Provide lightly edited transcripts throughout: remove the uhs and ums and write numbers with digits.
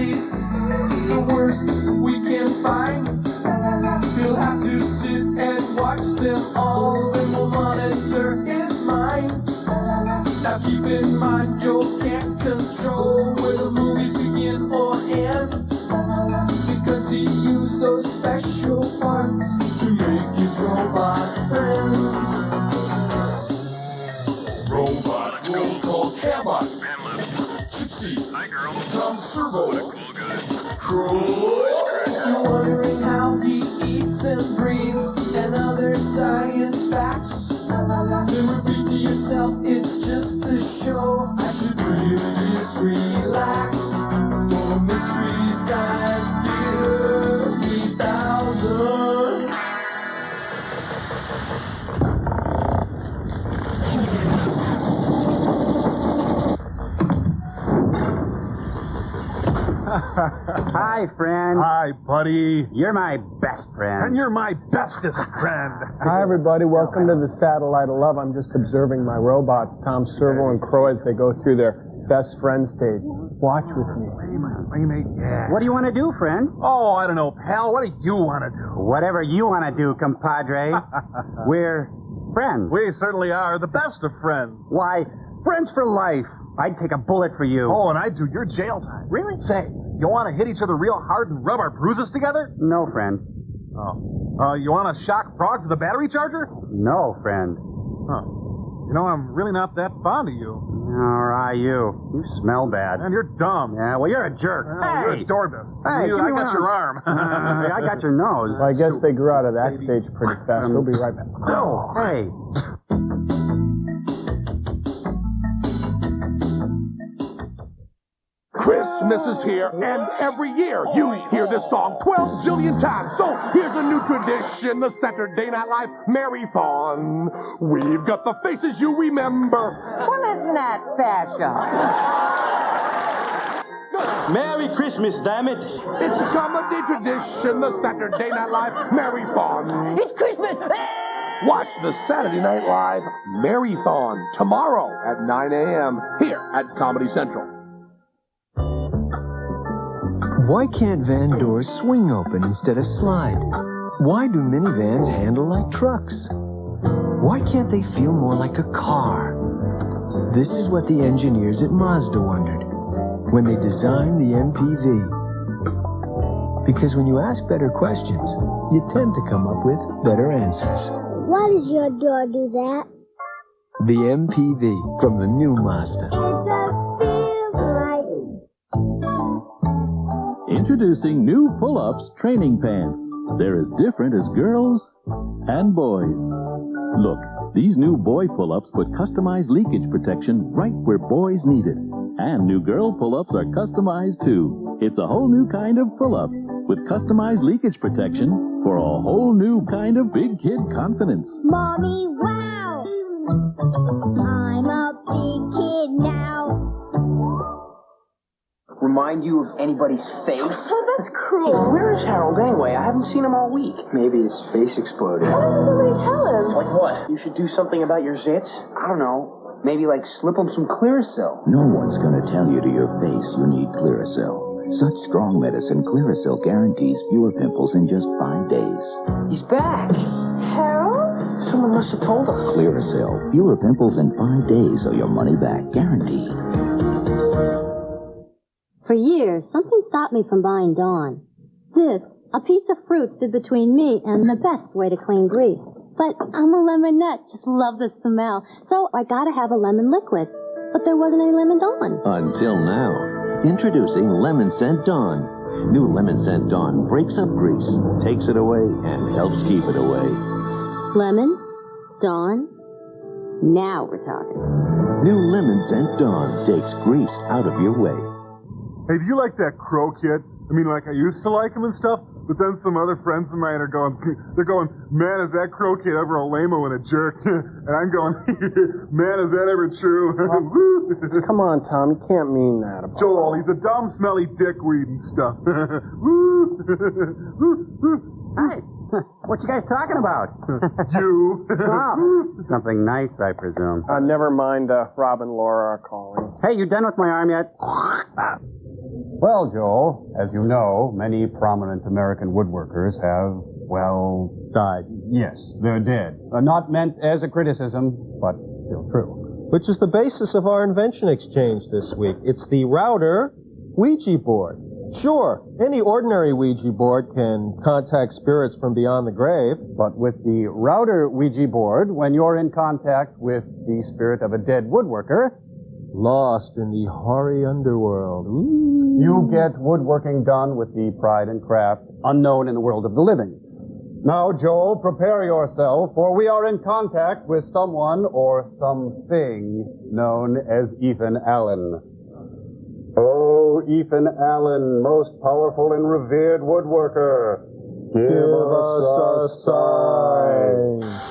movies, the worst we can find. He'll have to sit and watch them all, then we'll monitor his mind. Now keep in mind, Joe can't control where the movies begin or end, because he used those special parts to make his robot friends. Robot, roll call, Cabot, Gypsy, hi girl, Tom Servo, cool guy, Troy. You're wondering how he eats and breathes and other science facts. Then repeat to yourself, it's just a show. I should really just relax. For Mystery Science Theater 3000. Hi, friend. Hi, buddy. You're my best friend. And you're my bestest friend. Hi, everybody. Welcome to the Satellite of Love. I'm just observing my robots, Tom Servo and Crow, as they go through their best friend stage. Watch with me. Playmate, yeah. What do you want to do, friend? Oh, I don't know, pal. What do you want to do? Whatever you want to do, compadre. We're friends. We certainly are the best of friends. Why, friends for life. I'd take a bullet for you. Oh, and I'd do your jail time. Really? Say, you want to hit each other real hard and rub our bruises together? No, friend. Oh. You want to shock frogs with a battery charger? No, friend. Huh. You know, I'm really not that fond of you. All right, you. You smell bad. And you're dumb. Yeah, well, you're a jerk. Hey! You're a doorbell. Hey, I got your arm. I got your nose. Well, I guess they grew out of that stage pretty fast. We'll be right back. Oh, hey. Christmas is here, and every year you hear this song 12 zillion times. So here's a new tradition, the Saturday Night Live Merry-Thon. We've got the faces you remember. Well, isn't that fashion? Merry Christmas, damn it. It's a comedy tradition, the Saturday Night Live Merry-Thon. It's Christmas! Watch the Saturday Night Live Merry-Thon tomorrow at 9 a.m. here at Comedy Central. Why can't van doors swing open instead of slide? Why do minivans handle like trucks? Why can't they feel more like a car? This is what the engineers at Mazda wondered when they designed the MPV. Because when you ask better questions, you tend to come up with better answers. Why does your door do that? The MPV from the new Mazda. It just feels right. Introducing new pull-ups training pants. They're as different as girls and boys. Look, these new boy pull-ups put customized leakage protection right where boys need it. And new girl pull-ups are customized too. It's a whole new kind of pull-ups with customized leakage protection for a whole new kind of big kid confidence. Mommy, wow! I'm a big kid now. Remind you of anybody's face? Oh, that's cruel. Where is Harold anyway? I haven't seen him all week. Maybe his face exploded. Why doesn't somebody tell him? Like what? You should do something about your zits? I don't know. Maybe like slip him some Clearasil. No one's going to tell you to your face you need Clearasil. Such strong medicine, Clearasil guarantees fewer pimples in just 5 days. He's back. Harold? Someone must have told him. Clearasil. Fewer pimples in 5 days or your money back. Guaranteed. For years, something stopped me from buying Dawn. This, a piece of fruit, stood between me and the best way to clean grease. But I'm a lemonette, just love the smell. So I gotta have a lemon liquid. But there wasn't any lemon Dawn. Until now. Introducing Lemon Scent Dawn. New Lemon Scent Dawn breaks up grease, takes it away, and helps keep it away. Lemon, Dawn, now we're talking. New Lemon Scent Dawn takes grease out of your way. Hey, do you like that Crow kid? I mean, like, I used to like him and stuff, but then some other friends of mine are going, man, is that Crow kid ever a lame-o and a jerk? And I'm going, man, is that ever true? Come on, Tom, you can't mean that. Joel, he's a dumb, smelly dickweed and stuff. Hi. What you guys talking about? You. Oh, something nice, I presume. Never mind, Rob and Laura are calling. Hey, you done with my arm yet? Well, Joel, as you know, many prominent American woodworkers have, well... Died. Yes, they're dead. Not meant as a criticism, but still true. Which is the basis of our invention exchange this week. It's the router Ouija board. Sure, any ordinary Ouija board can contact spirits from beyond the grave. But with the router Ouija board, when you're in contact with the spirit of a dead woodworker... Lost in the hoary underworld. Ooh. You get woodworking done with the pride and craft unknown in the world of the living. Now, Joel, prepare yourself, for we are in contact with someone or something known as Ethan Allen. Oh, Ethan Allen, most powerful and revered woodworker, give us a sign.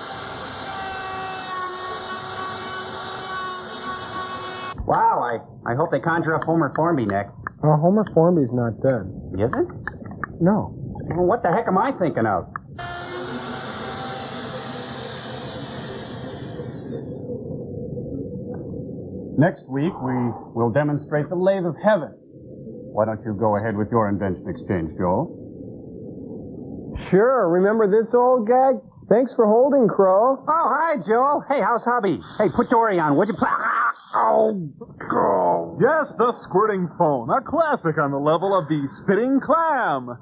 Wow, I hope they conjure up Homer Formby next. Homer Formby's not dead. Isn't? No. Well, what the heck am I thinking of? Next week, we will demonstrate the lathe of heaven. Why don't you go ahead with your invention exchange, Joel? Sure. Remember this old gag? Thanks for holding, Crow. Oh, hi, Joel. Hey, how's hubby? Hey, put Dory on, would you? Oh, go. Yes, the squirting phone. A classic on the level of the spitting clam.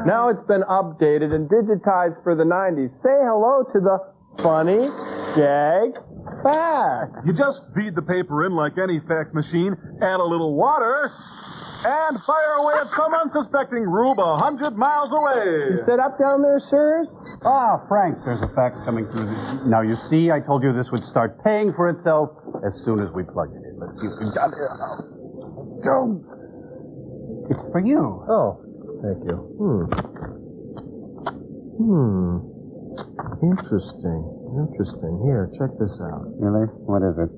Now it's been updated and digitized for the 90s. Say hello to the funny gag fact. You just feed the paper in like any fax machine, add a little water, and fire away at some unsuspecting rube 100 miles away. You set up down there, sirs? Ah, Frank, there's a fax coming through. Now, you see, I told you this would start paying for itself as soon as we plugged it in. Let's see if we got it. Go. It's for you. Oh, thank you. Interesting. Here, check this out. Really? What is it?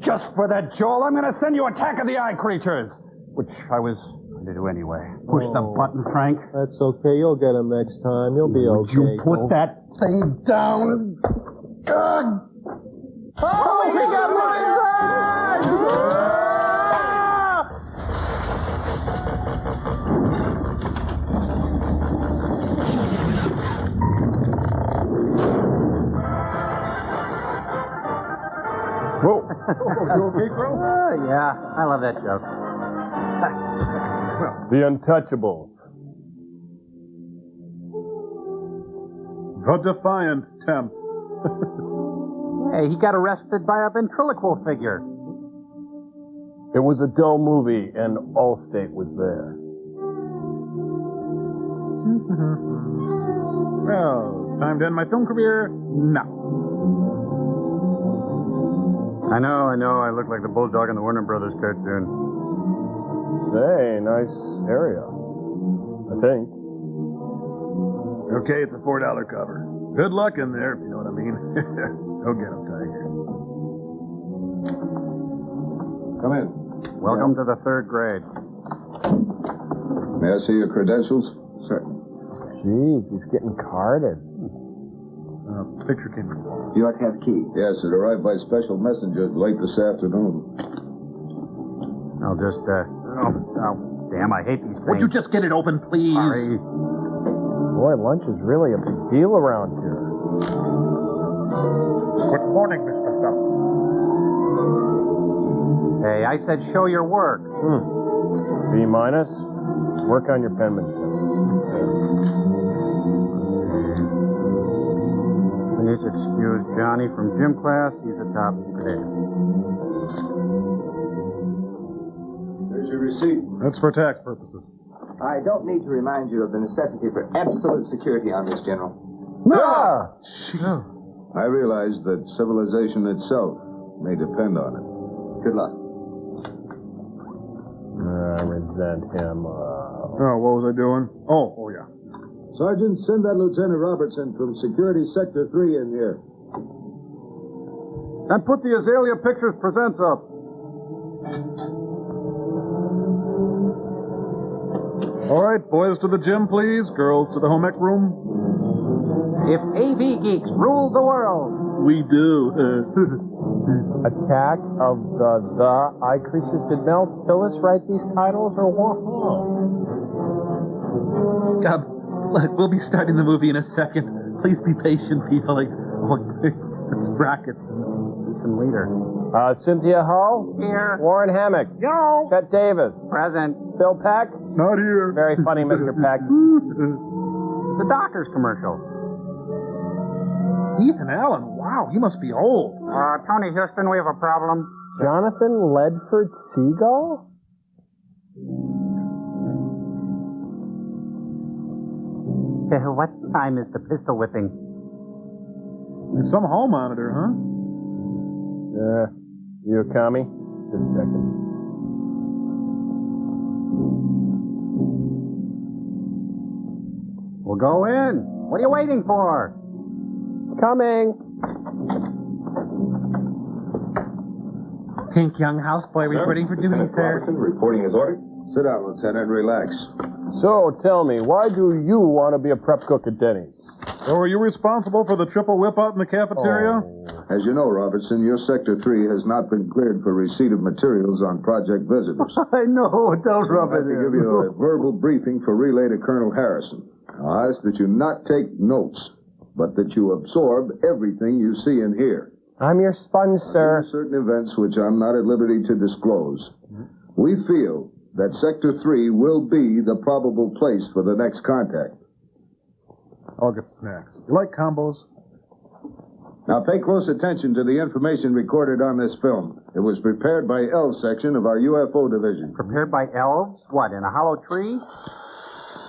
Just for that, Joel, I'm going to send you Attack of the Eye Creatures. Which I was going to do anyway. Push the button, Frank. That's okay. You'll get them next time. You'll be okay. You put that thing down. Oh, we got Whoa. You okay, Crow? Yeah, I love that joke. The Untouchables. The Defiant Temps. Hey, he got arrested by a ventriloquial figure. It was a dull movie, and Allstate was there. Well, time to end my film career now. I know. I look like the bulldog in the Warner Brothers cartoon. Hey, nice area. I think. Okay, it's a $4 cover. Good luck in there, if you know what I mean. Go get him, Tiger. Come in. Welcome to the third grade. May I see your credentials? Sir. Jeez, he's getting carded. Picture came in. You ought to have a key. Yes, it arrived by special messenger late this afternoon. I'll just, oh, damn, I hate these things. Would you just get it open, please? Sorry. Boy, lunch is really a big deal around here. Good morning, Mr. Phelps. Hey, I said show your work. B-. Work on your penmanship. Please excuse Johnny from gym class. He's a top today. Here's your receipt. That's for tax purposes. I don't need to remind you of the necessity for absolute security on this, General. Ah! I realize that civilization itself may depend on it. Good luck. I resent him. Oh, what was I doing? Oh, yeah. Sergeant, send that Lieutenant Robertson from Security Sector 3 in here. And put the Azalea Pictures Presents up. All right, boys to the gym, please. Girls to the home ec room. If AV geeks ruled the world, We do. Attack of the Eye Creatures. Did Mel Phillips write these titles or what? God, look, we'll be starting the movie in a second. Please be patient, people. It's brackets. Some leader. Cynthia Hull? Here. Warren Hammock? Yo. Chet Davis? Present. Phil Peck? Not here. Very funny, Mr. Peck. The doctor's commercial. Ethan Allen, wow, he must be old. Tony Houston, we have a problem. Jonathan Ledford Seagull? What time is the pistol whipping? There's some hall monitor, huh? You a commie? Just checking. We'll go in. What are you waiting for? Coming. Pink young houseboy reporting for duty, sir. Reporting as ordered. Sit down, Lieutenant. Relax. So, tell me, why do you want to be a prep cook at Denny's? So are you responsible for the triple whip out in the cafeteria? As you know, Robertson, your Sector 3 has not been cleared for receipt of materials on project visitors. I know. Don't rub I have to give you a verbal briefing for relay to Colonel Harrison. I ask that you not take notes, but that you absorb everything you see and hear. I'm your sponge, sir. In certain events which I'm not at liberty to disclose, we feel that Sector 3 will be the probable place for the next contact. I'll get snacks. You like combos? Now pay close attention to the information recorded on this film. It was prepared by L section of our UFO division. Prepared by elves? What, in a hollow tree?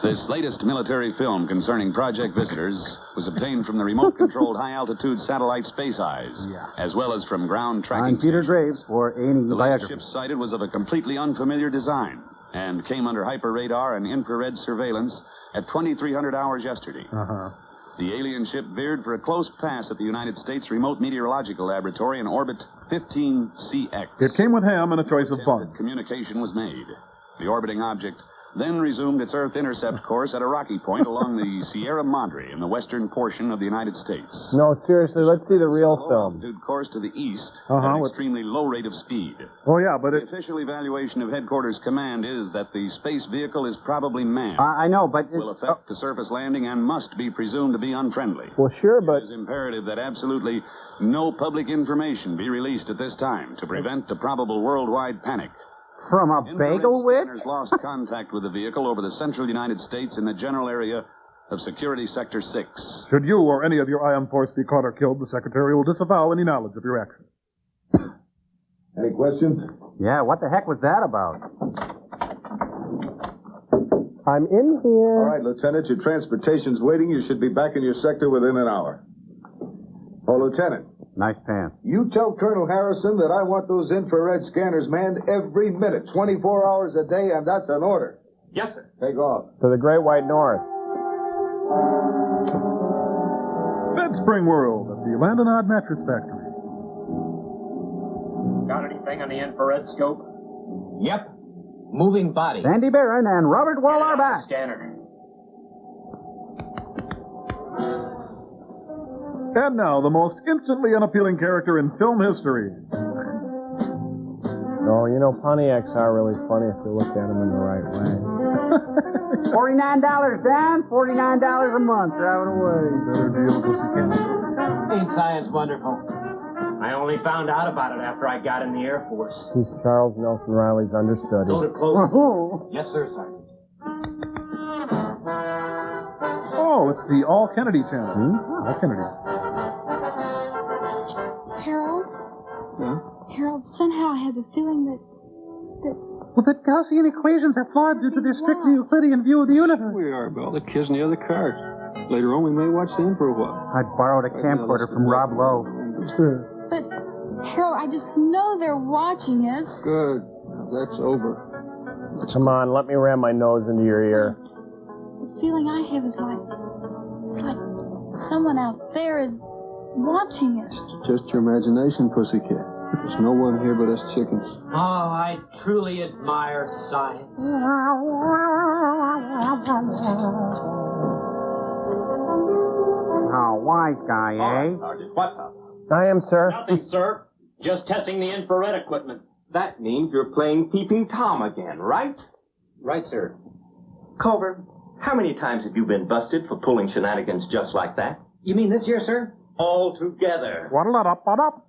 This latest military film concerning project visitors was obtained from the remote-controlled high-altitude satellite Space Eyes, as well as from ground tracking I'm Peter stations. Graves for A&E The Biography. ship sighted was of a completely unfamiliar design and came under hyper-radar and infrared surveillance at 2300 hours yesterday. The alien ship veered for a close pass at the United States Remote Meteorological Laboratory in orbit 15CX. It came with ham and a choice of fun. Communication was made. The orbiting object then resumed its Earth intercept course at a rocky point along the Sierra Madre in the western portion of the United States. No, seriously, let's see the real film. Altitude course to the east at an extremely low rate of speed. Oh, yeah, but the official evaluation of Headquarters Command is that the space vehicle is probably manned. I know, but... Will affect the surface landing and must be presumed to be unfriendly. Well, sure, but... It is imperative that absolutely no public information be released at this time to prevent the probable worldwide panic. From a bagel whip? Scanners lost contact with the vehicle over the central United States in the general area of Security Sector 6. Should you or any of your Ion Force be caught or killed, the Secretary will disavow any knowledge of your actions. Any questions? Yeah, what the heck was that about? I'm in here. All right, Lieutenant, your transportation's waiting. You should be back in your sector within an hour. Oh, Lieutenant. Nice pants. You tell Colonel Harrison that I want those infrared scanners manned every minute, 24 hours a day, and that's an order. Yes, sir. Take off. To the Great White North. Bed Spring World at the Land and Odd Mattress Factory. Got anything on the infrared scope? Yep. Moving body. Sandy Barron and Robert Wall are back. Scanner. And now, the most instantly unappealing character in film history. Oh, you know, Pontiacs are really funny if you look at them in the right way. $49 down, $49 a month. Drive it away. Better deal, Pussycat. Ain't science wonderful? I only found out about it after I got in the Air Force. He's Charles Nelson Riley's understudy. Go to close. Yes, sir, Sergeant. Oh, it's the All Kennedy channel. All Kennedy. Harold? Harold, somehow I have a feeling that... Well, that Gaussian equations are flawed due to their strictly Euclidean view of the universe. We are, Bill. The kid's near the cart. Later on, we may watch them for a while. I borrowed a camcorder from Rob Lowe. But, Harold, I just know they're watching us. Good. That's over. Come on, let me ram my nose into your ear. The feeling I have is like someone out there is watching us. Just your imagination, Pussycat. There's no one here but us chickens. Oh, I truly admire science. Oh, wise guy, eh? Sergeant, what's up? I am, sir. Nothing, sir. Just testing the infrared equipment. That means you're playing Peeping Tom again, right? Right, sir. Culver, how many times have you been busted for pulling shenanigans just like that? You mean this year, sir? All together.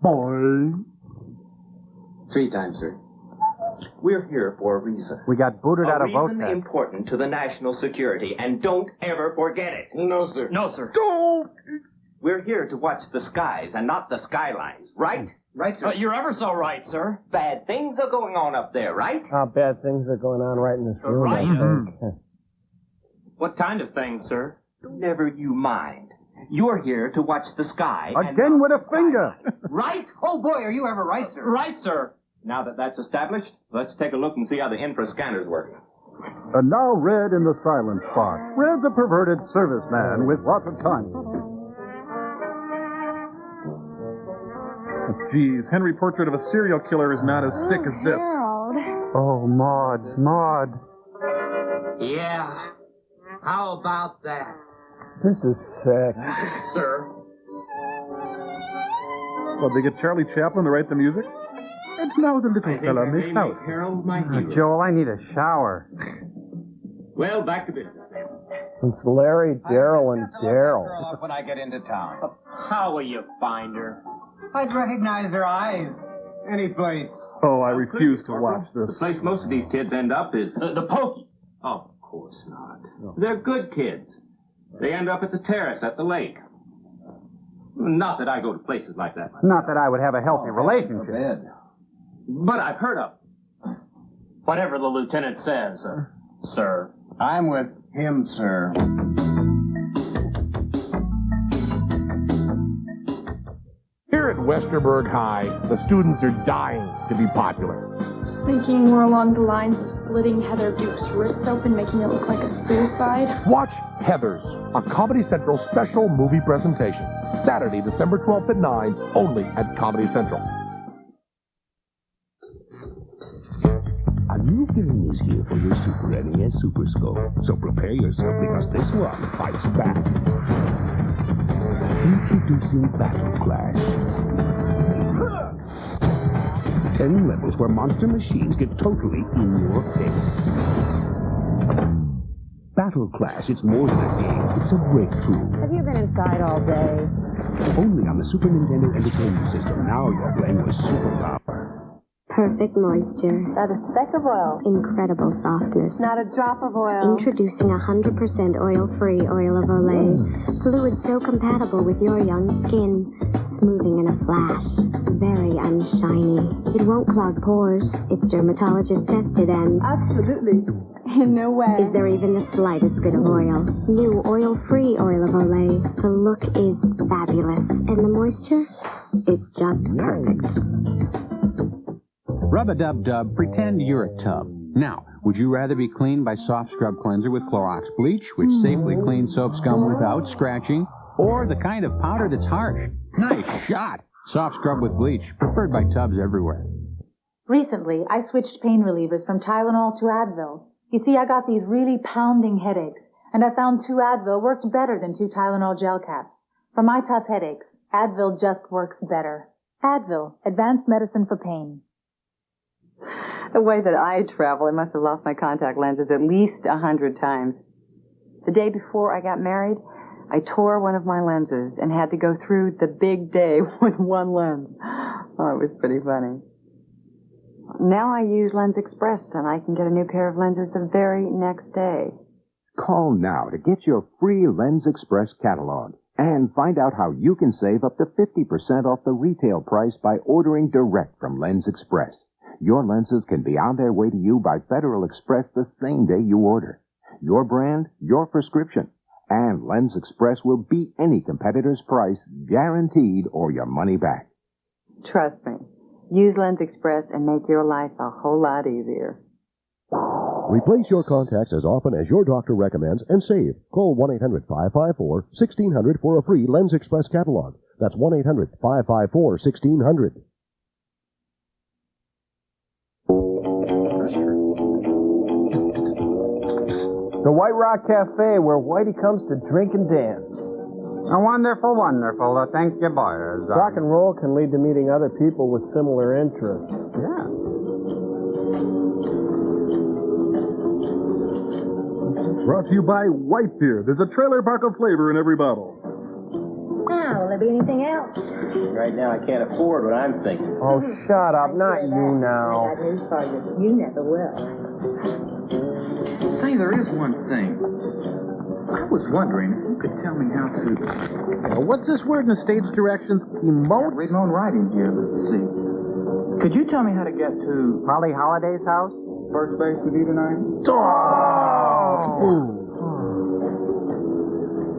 Boy. 3 times, sir. We're here for a reason. We got booted out of A reason VOTEC. important to the national security, and don't ever forget it. No, sir. No, sir. Don't. We're here to watch the skies and not the skylines, right? Right, sir. You're ever so right, sir. Bad things are going on up there, right? How bad things are going on right in this room, Right. I think. What kind of things, sir? Never you mind. You're here to watch the sky. Again with a finger. Right? Oh, boy, are you ever right, sir? Right, sir. Now that that's established, let's take a look and see how the infra scanner's working. And now Red in the silent spot. Red's a perverted serviceman with lots of time. Geez, Henry Portrait of a Serial Killer is not as sick as this. Harold. Oh, Maud. Yeah. How about that? This is sick. Sir. Well, they get Charlie Chaplin to write the music? And now the little fella makes out. Harold, my hero. Joel, I need a shower. Well, back to business then. It's Larry, Daryl, and Daryl. Off when I get into town. How will you find her? I'd recognize their eyes. Any place. Oh, I refuse to watch this. The place most of these kids end up is The pokey. Of course not. They're good kids. They end up at the terrace at the lake. Not that I go to places like that. Not that I would have a healthy relationship. But I've heard of them. Whatever the lieutenant says, sir. I'm with him, sir. Here at Westerberg High, the students are dying to be popular. Thinking more along the lines of slitting Heather Duke's wrists open, making it look like a suicide. Watch Heathers, a Comedy Central special movie presentation. Saturday, December 12th at 9, only at Comedy Central. A new game is here for your Super NES Super Scope, so prepare yourself because this one fights back. Introducing Battle Clash. 10 levels where monster machines get totally in your face. Battle Clash, it's more than a game, it's a breakthrough. Have you been inside all day? Only on the Super Nintendo Entertainment System. Now you're playing with superpower. Perfect moisture. Not a speck of oil. Incredible softness. Not a drop of oil. Introducing 100% oil-free oil of Olay. Fluid so compatible with your young skin. Smoothing in a flash. Very unshiny. It won't clog pores. It's dermatologist tested and... Absolutely. In no way. Is there even the slightest bit of oil? New oil-free oil of Olay. The look is fabulous. And the moisture is just perfect. Rub-a-dub-dub, pretend you're a tub. Now, would you rather be cleaned by Soft Scrub Cleanser with Clorox bleach, which safely cleans soap scum without scratching, or the kind of powder that's harsh? Nice shot! Soft Scrub with bleach, preferred by tubs everywhere. Recently, I switched pain relievers from Tylenol to Advil. You see, I got these really pounding headaches, and I found 2 Advil worked better than 2 Tylenol gel caps. For my tough headaches, Advil just works better. Advil, advanced medicine for pain. The way that I travel, I must have lost my contact lenses at least 100 times. The day before I got married, I tore one of my lenses and had to go through the big day with one lens. Oh, it was pretty funny. Now I use Lens Express, and I can get a new pair of lenses the very next day. Call now to get your free Lens Express catalog and find out how you can save up to 50% off the retail price by ordering direct from Lens Express. Your lenses can be on their way to you by Federal Express the same day you order. Your brand, your prescription. And Lens Express will beat any competitor's price, guaranteed, or your money back. Trust me. Use Lens Express and make your life a whole lot easier. Replace your contacts as often as your doctor recommends and save. Call 1-800-554-1600 for a free Lens Express catalog. That's 1-800-554-1600. The White Rock Cafe, where Whitey comes to drink and dance. Wonderful, wonderful. Thank you, boys. Rock and roll can lead to meeting other people with similar interests. Yeah. Brought to you by White Beer. There's a trailer park of flavor in every bottle. Now, will there be anything else? Right now, I can't afford what I'm thinking. Oh, shut up. Not you now. I got news for you. You never will. Say, there is one thing. I was wondering if you could tell me how to... what's this word in the stage directions? Emote? Reading on writing here. Let's see. Could you tell me how to get to... Polly Holliday's house? First base with you tonight? Oh!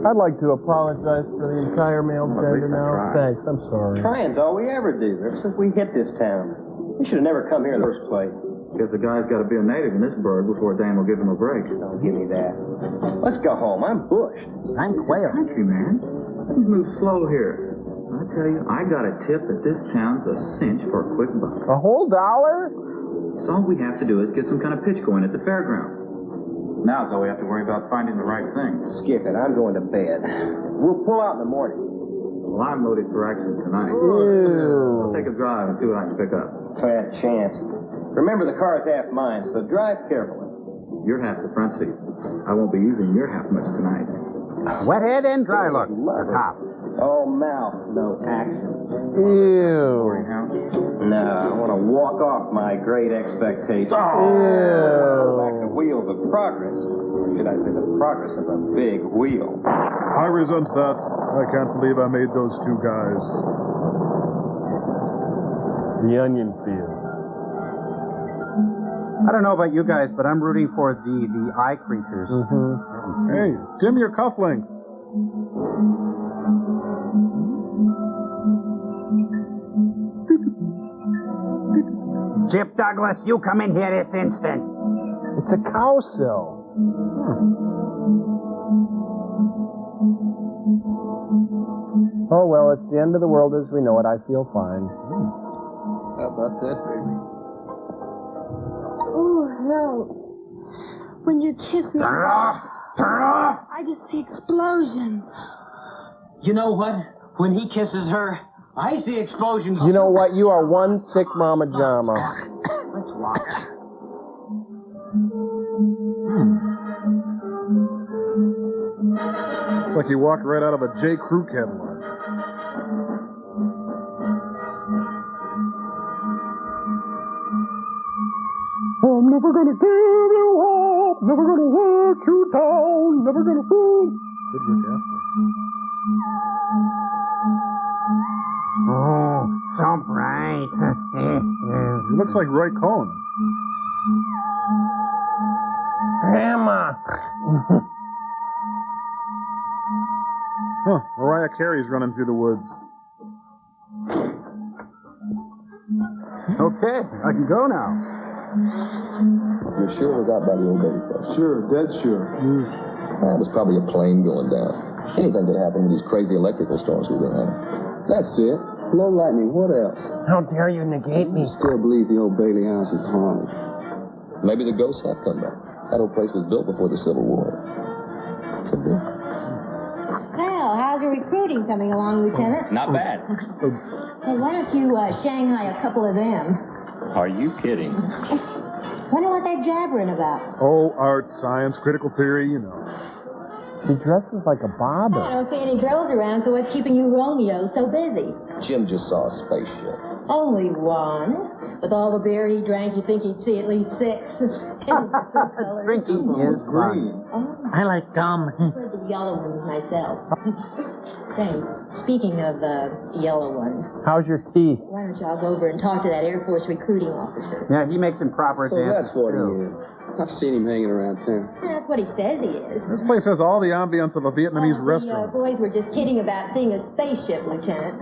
I'd like to apologize for the entire male gender now. Thanks, I'm sorry. Trying's all we ever do, ever since we hit this town. We should have never come here in the first place. Guess the guy's got to be a native in this burg before Dan will give him a break. Don't give me that. Let's go home. I'm bushed. I'm quail. Country, man. Let's move slow here. I tell you, I got a tip that this town's a cinch for a quick buck. A whole dollar? So all we have to do is get some kind of pitch going at the fairground. Now's all we have to worry about finding the right thing. Skip it. I'm going to bed. We'll pull out in the morning. Well, I'm loaded for action tonight. Ew. I'll take a drive and see what I can pick up. Bad chance. Remember, the car's half mine, so drive carefully. You're half the front seat. I won't be using your half much tonight. Wet head and dry look. Top. Oh, mouth, no action. Ew. No, I want to walk off my great expectations. Ew. Back the wheels of progress. Or should I say the progress of a big wheel? I resent that. I can't believe I made those two guys. The onion field. I don't know about you guys, but I'm rooting for the eye creatures. Mm-hmm. Hey, dim your cufflinks. Chip Douglas, you come in here this instant. It's a cow sill. Oh, well, it's the end of the world as we know it. I feel fine. How about that, baby? Oh, no. When you kiss me, I just see explosions. You know what? When he kisses her, I see explosions. You know what? You are one sick mama jama. Let's walk. It's like you walked right out of a J. Crew catalog. I'm never gonna give you up, never gonna let you down, never gonna fool. Good Rick Astley. Oh, so bright. He looks like Roy Cohn. Grandma. Huh, Mariah Carey's running through the woods. Okay, I can go now. You're sure it was out by the old baby place? Sure, dead sure. It was probably a plane going down. Anything could happen with these crazy electrical storms we've been having. That's it. Low lightning, what else? How dare you negate me? Still believe the old Bailey house is haunted. Maybe the ghosts have come back. That old place was built before the Civil War. Could be. Well, how's your recruiting coming along, Lieutenant? Not bad. Hey, why don't you Shanghai a couple of them? Are you kidding? Wonder what they're jabbering about. Oh, art, science, critical theory, you know. He dresses like a I bobber. don't see any girls around, so what's keeping you Romeo so busy? Jim just saw a spaceship. Only one. With all the beer he drank, you think he'd see at least 6. Drinking is green. Oh, I like gum. I prefer the yellow ones myself. Say, speaking of yellow ones, How's your teeth? why don't y'all go over and talk to that Air Force recruiting officer? Yeah, he makes improper So advances. that's what he is. I've seen him hanging around town. That's what he says he is. This place has all the ambience of a Vietnamese The restaurant. boys were just kidding about seeing a spaceship, Lieutenant.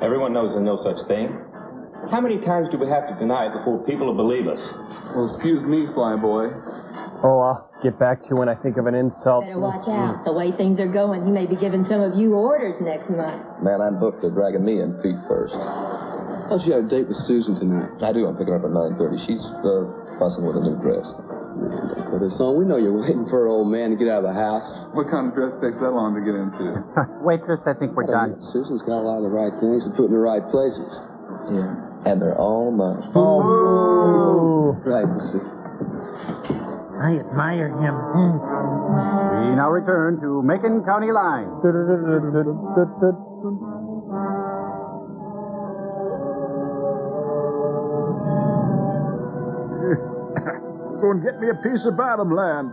Everyone knows there's no such thing. How many times do we have to deny it before people will believe us? Well, excuse me, flyboy. Oh, I'll get back to you when I think of an insult. Better watch out. The way things are going, he may be giving some of you orders next month. Man, I'm booked. They're dragging me in feet first. Thought you had a date with Susan tonight. I do. I'm picking her up at 9:30. She's fussing with a new dress. Put us on. We know you're waiting for an old man to get out of the house. What kind of dress takes that long to get into? Waitress, I think we're done. Susan's got a lot of the right things to put in the right places. Yeah. And they're all mine. Oh. Right, see. I admire him. We now return to Macon County Line. Go and get me a piece of bottom land.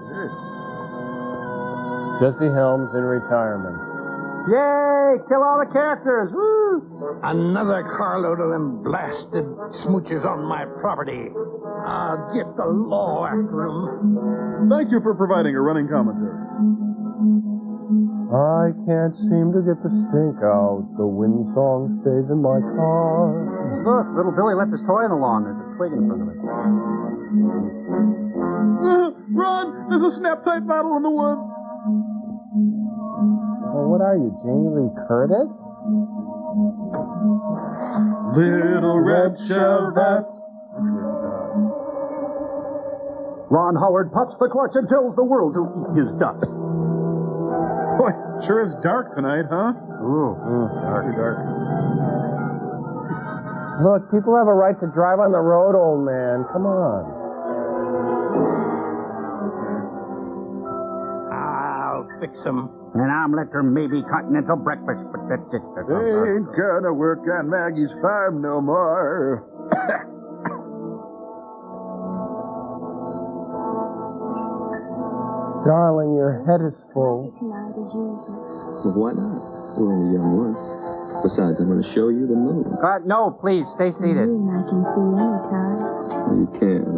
Jesse Helms in retirement. Yay! Kill all the characters! Woo! Another carload of them blasted smoochers on my property. I'll get the law after them. Thank you for providing a running commentary. I can't seem to get the stink out. The wind song stays in my car. Look, little Billy left his toy on the lawn. There's a twig in front of it. Run! There's a snap-tight bottle in the woods. Well, what are you, Jamie Lee Curtis? Little red Chevette. Ron Howard pops the clutch and tells the world to eat his dust. Boy, sure is dark tonight, huh? Ooh, dark. Look, people have a right to drive on the road, old man. Come on. I'll fix them. An omelet or maybe continental breakfast, but that's it. They ain't gonna work on Maggie's farm no more. Darling, your head is full. Well, why not? We're only young once. Besides, I'm going to show you the moon. No, please, stay seated. I can see anytime. You can.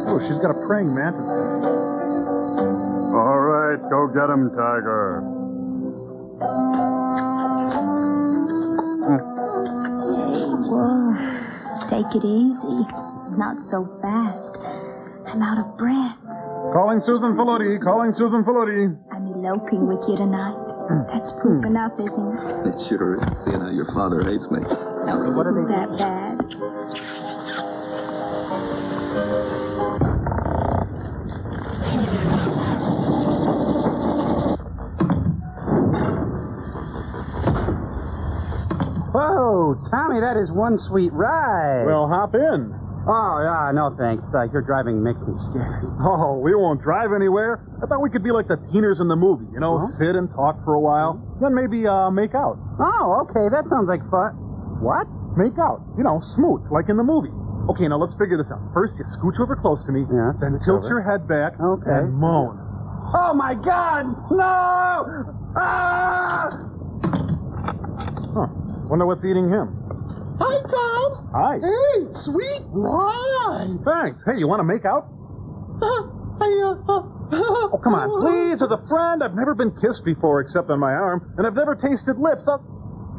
Oh, she's got a praying mantis. All right, go get him, Tiger. Whoa. Take it easy. Not so fast. I'm out of breath. Calling Susan Faludi. I'm eloping with you tonight. That's proof enough, isn't it? It sure is, seeing how your father hates me. No, what are they that bad? Whoa, Tommy, that is one sweet ride. Well, hop in. Oh, yeah, no thanks. Your driving makes me scared. Oh, we won't drive anywhere. I thought we could be like the teeners in the movie, you know, sit and talk for a while, then maybe make out. Oh, okay, that sounds like fun. What? Make out. You know, smooth, like in the movie. Okay, now let's figure this out. First, you scooch over close to me, then tilt your head back, and moan. Oh, my God! No! Ah! Huh. Wonder what's eating him. Hi, Tom. Hi. Hey, sweet ride. Thanks. Hey, you want to make out? Oh, come on, please. As a friend, I've never been kissed before except on my arm, and I've never tasted lips.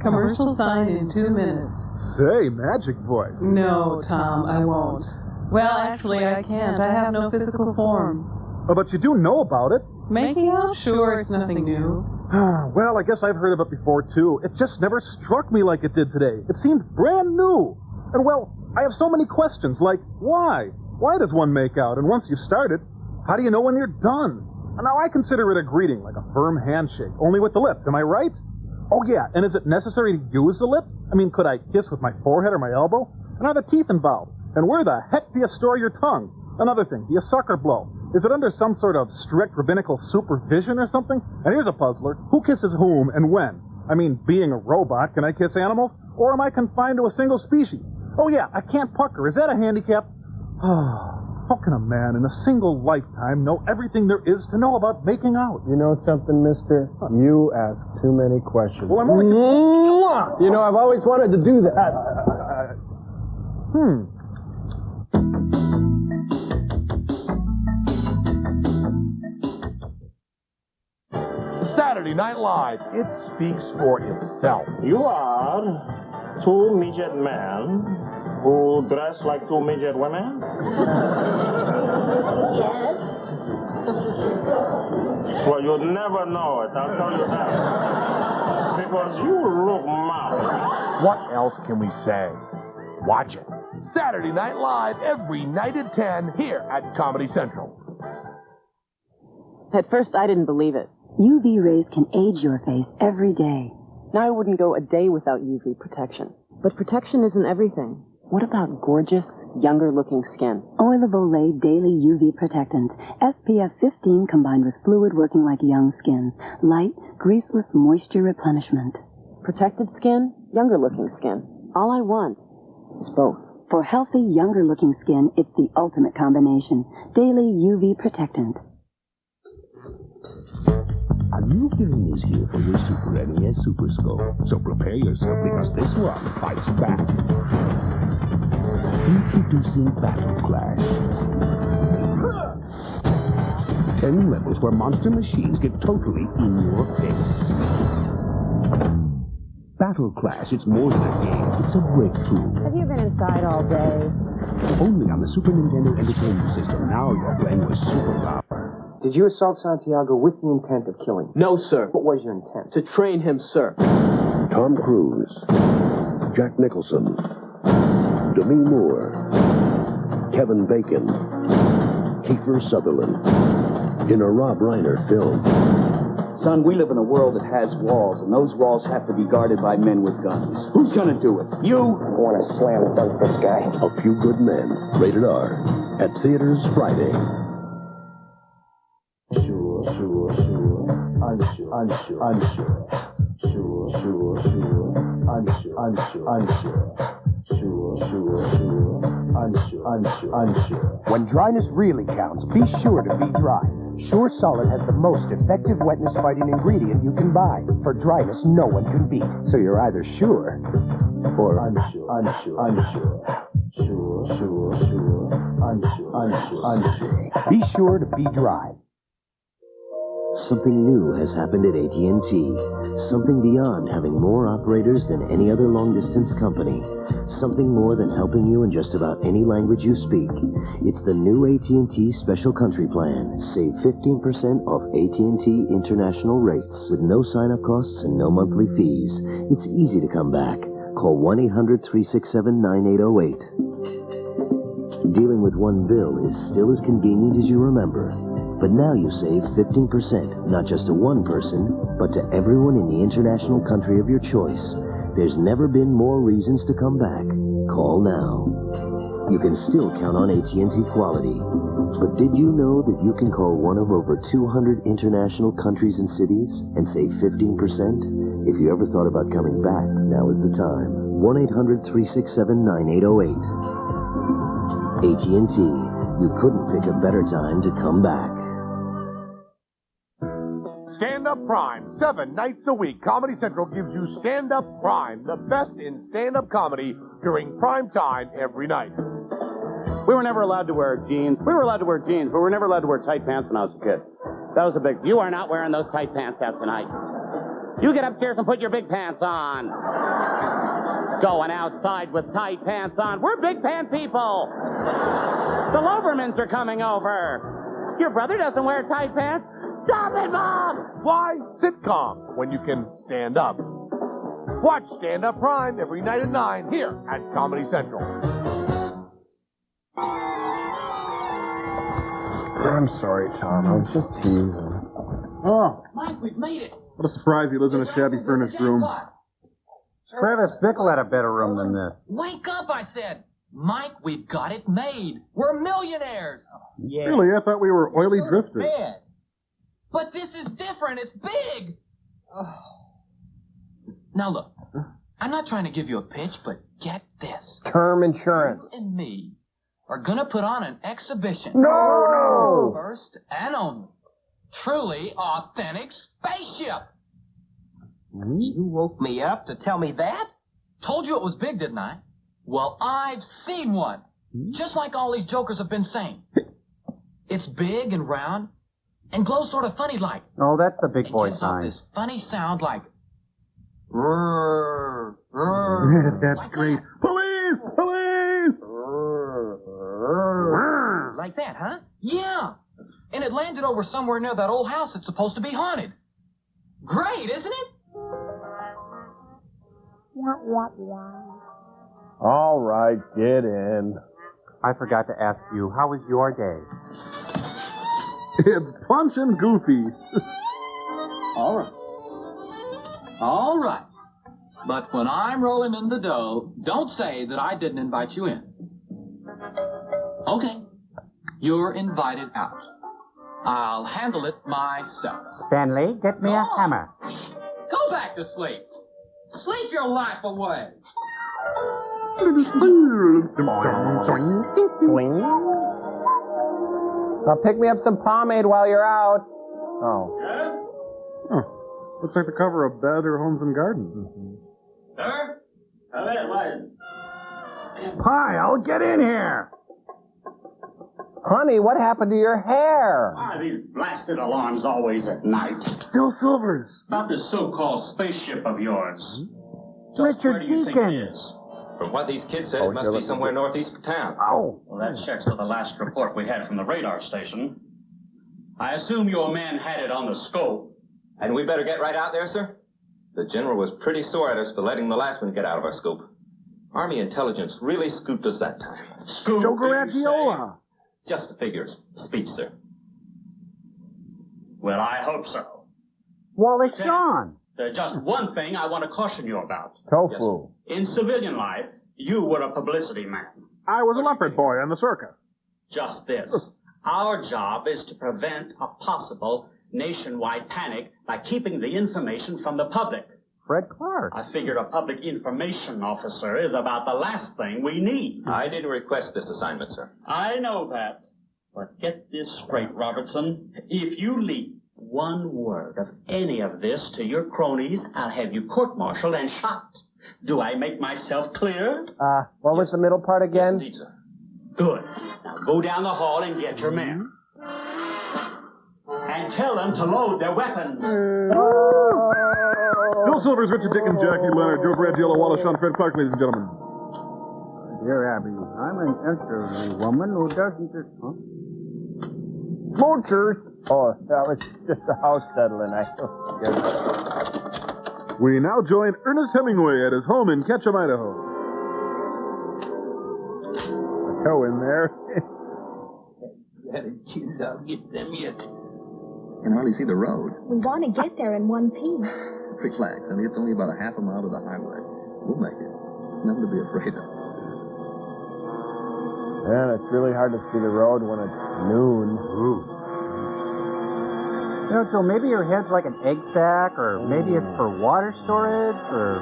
Commercial sign in 2 minutes. Say, magic voice. No, Tom, I won't. Well, actually, I can't. I have no physical form. Oh, but you do know about it. Making out? Sure, it's nothing new. Well, I guess I've heard of it before, too. It just never struck me like it did today. It seemed brand new. And, well, I have so many questions, like, why? Why does one make out? And once you've started, how do you know when you're done? And now, I consider it a greeting, like a firm handshake, only with the lips. Am I right? Oh, yeah, and is it necessary to use the lips? I mean, could I kiss with my forehead or my elbow? And are the teeth involved? And where the heck do you store your tongue? Another thing, do you suck or blow? Is it under some sort of strict rabbinical supervision or something? And here's a puzzler. Who kisses whom and when? I mean, being a robot, can I kiss animals? Or am I confined to a single species? Oh, yeah, I can't pucker. Is that a handicap? How can a man in a single lifetime know everything there is to know about making out? You know something, mister? You ask too many questions. Well, I'm only... You know, I've always wanted to do that. Saturday Night Live. It speaks for itself. You are two midget men who dress like two midget women? Yes. Well, you'd never know it, I'll tell you that. Because you look marvelous. What else can we say? Watch it. Saturday Night Live every night at 10 here at Comedy Central. At first, I didn't believe it. UV rays can age your face every day. Now I wouldn't go a day without UV protection. But protection isn't everything. What about gorgeous, younger-looking skin? Oil of Olay Daily UV Protectant. SPF 15 combined with fluid working like young skin. Light, greaseless moisture replenishment. Protected skin, younger-looking skin. All I want is both. For healthy, younger-looking skin, it's the ultimate combination. Daily UV Protectant. A new film is here for your Super NES Super Scope, so prepare yourself because this one fights back. Introducing Battle Clash. 10 levels where monster machines get totally in your face. Battle Clash, it's more than a game, it's a breakthrough. Have you been inside all day? Only on the Super Nintendo Entertainment System. Now you're playing with superpower. Did you assault Santiago with the intent of killing him? No, sir. What was your intent? To train him, sir. Tom Cruise, Jack Nicholson, Demi Moore, Kevin Bacon, Kiefer Sutherland, in a Rob Reiner film. Son, we live in a world that has walls, and those walls have to be guarded by men with guns. Who's gonna do it? You? I want to slam dunk this guy. A Few Good Men, rated R, at theaters Friday. Unsure. When dryness really counts, be sure to be dry. Sure Solid has the most effective wetness-fighting ingredient you can buy. For dryness no one can beat. So you're either sure or unsure. Unsure. Be sure to be dry. Something new has happened at AT&T. Something beyond having more operators than any other long-distance company. Something more than helping you in just about any language you speak. It's the new AT&T Special Country Plan. Save 15% off AT&T international rates with no sign-up costs and no monthly fees. It's easy to come back. Call 1-800-367-9808. Dealing with one bill is still as convenient as you remember. But now you save 15%, not just to one person, but to everyone in the international country of your choice. There's never been more reasons to come back. Call now. You can still count on AT&T quality. But did you know that you can call one of over 200 international countries and cities and save 15%? If you ever thought about coming back, now is the time. 1-800-367-9808. AT&T. You couldn't pick a better time to come back. Stand Up Prime, 7 nights a week. Comedy Central gives you Stand Up Prime, the best in stand-up comedy during prime time every night. We were never allowed to wear jeans. We were allowed to wear jeans, but we were never allowed to wear tight pants when I was a kid. That was a big... You are not wearing those tight pants out tonight. You get upstairs and put your big pants on. Going outside with tight pants on. We're big pant people. The Lobermans are coming over. Your brother doesn't wear tight pants. Stop it, Mom! Why sitcom when you can stand up? Watch Stand Up Prime every night at 9 here at Comedy Central. I'm sorry, Tom. I was just teasing. Oh. Mike, we've made it. What a surprise he lives in a shabby furnished room. Travis Bickle had a better room than this. Wake up, I said. Mike, we've got it made. We're millionaires. Yeah. Really? I thought we were oily drifters. Man. But this is different. It's big. Oh. Now, look. I'm not trying to give you a pitch, but get this. Term insurance. You and me are going to put on an exhibition. No! First and only. Truly authentic spaceship. You woke me up to tell me that? Told you it was big, didn't I? Well, I've seen one. Just like all these jokers have been saying. It's big and round and glows sort of funny like. Oh, that's the big boy sign. This funny sound like... That's like great. That. Police! Police! Like that, huh? Yeah. And it landed over somewhere near that old house that's supposed to be haunted. Great, isn't it? All All right, get in. I forgot to ask you, how was your day? It's Punch and Goofy. All right. All right. But when I'm rolling in the dough, don't say that I didn't invite you in. Okay. You're invited out. I'll handle it myself. Stanley, get me a hammer. Go back to sleep. Sleep your life away. Now pick me up some pomade while you're out. Oh. Huh. Looks like the cover of Better Homes and Gardens. Sir? Come in, Lion. Pyle, get in here. Honey, what happened to your hair? Why are these blasted alarms always at night? Bill Silvers. About this so-called spaceship of yours. Richard Deacon. From what these kids said, it must be somewhere northeast of town. Oh. Well, that checks with the last report we had from the radar station. I assume your man had it on the scope. And we better get right out there, sir? The general was pretty sore at us for letting the last one get out of our scope. Army intelligence really scooped us that time. Scoop? Joe Garagiola. Just the figures. Speech, sir. Well, I hope so. Wallace Shawn. There's just one thing I want to caution you about. Tofu. In civilian life, you were a publicity man. I was a leopard boy on the circus. Just this. Our job is to prevent a possible nationwide panic by keeping the information from the public. Fred Clark. I figured a public information officer is about the last thing we need. I didn't request this assignment, sir. I know that. But get this straight, Robertson. If you leak one word of any of this to your cronies, I'll have you court-martialed and shot. Do I make myself clear? What was the middle part again? Yes, indeed, sir. Good. Now go down the hall and get your men. And tell them to load their weapons. Bill Silvers, Richard Dickens, Jackie Leonard, Joe Garagiola, Wallace Shawn, Fred Clark, ladies and gentlemen. Dear Abby, I'm an elderly woman who doesn't just... Huh? Smoochers. Oh, that was just a house settling. We now join Ernest Hemingway at his home in Ketchum, Idaho. A toe in there. Kids, I'll get them yet. Can hardly see the road. We want to get there in one piece. Relax, honey. It's only about a half a mile to the highway. We'll make it. Nothing to be afraid of. Man, it's really hard to see the road when it's noon. Ooh. You know, Joe, maybe your head's like an egg sack, or maybe it's for water storage, or...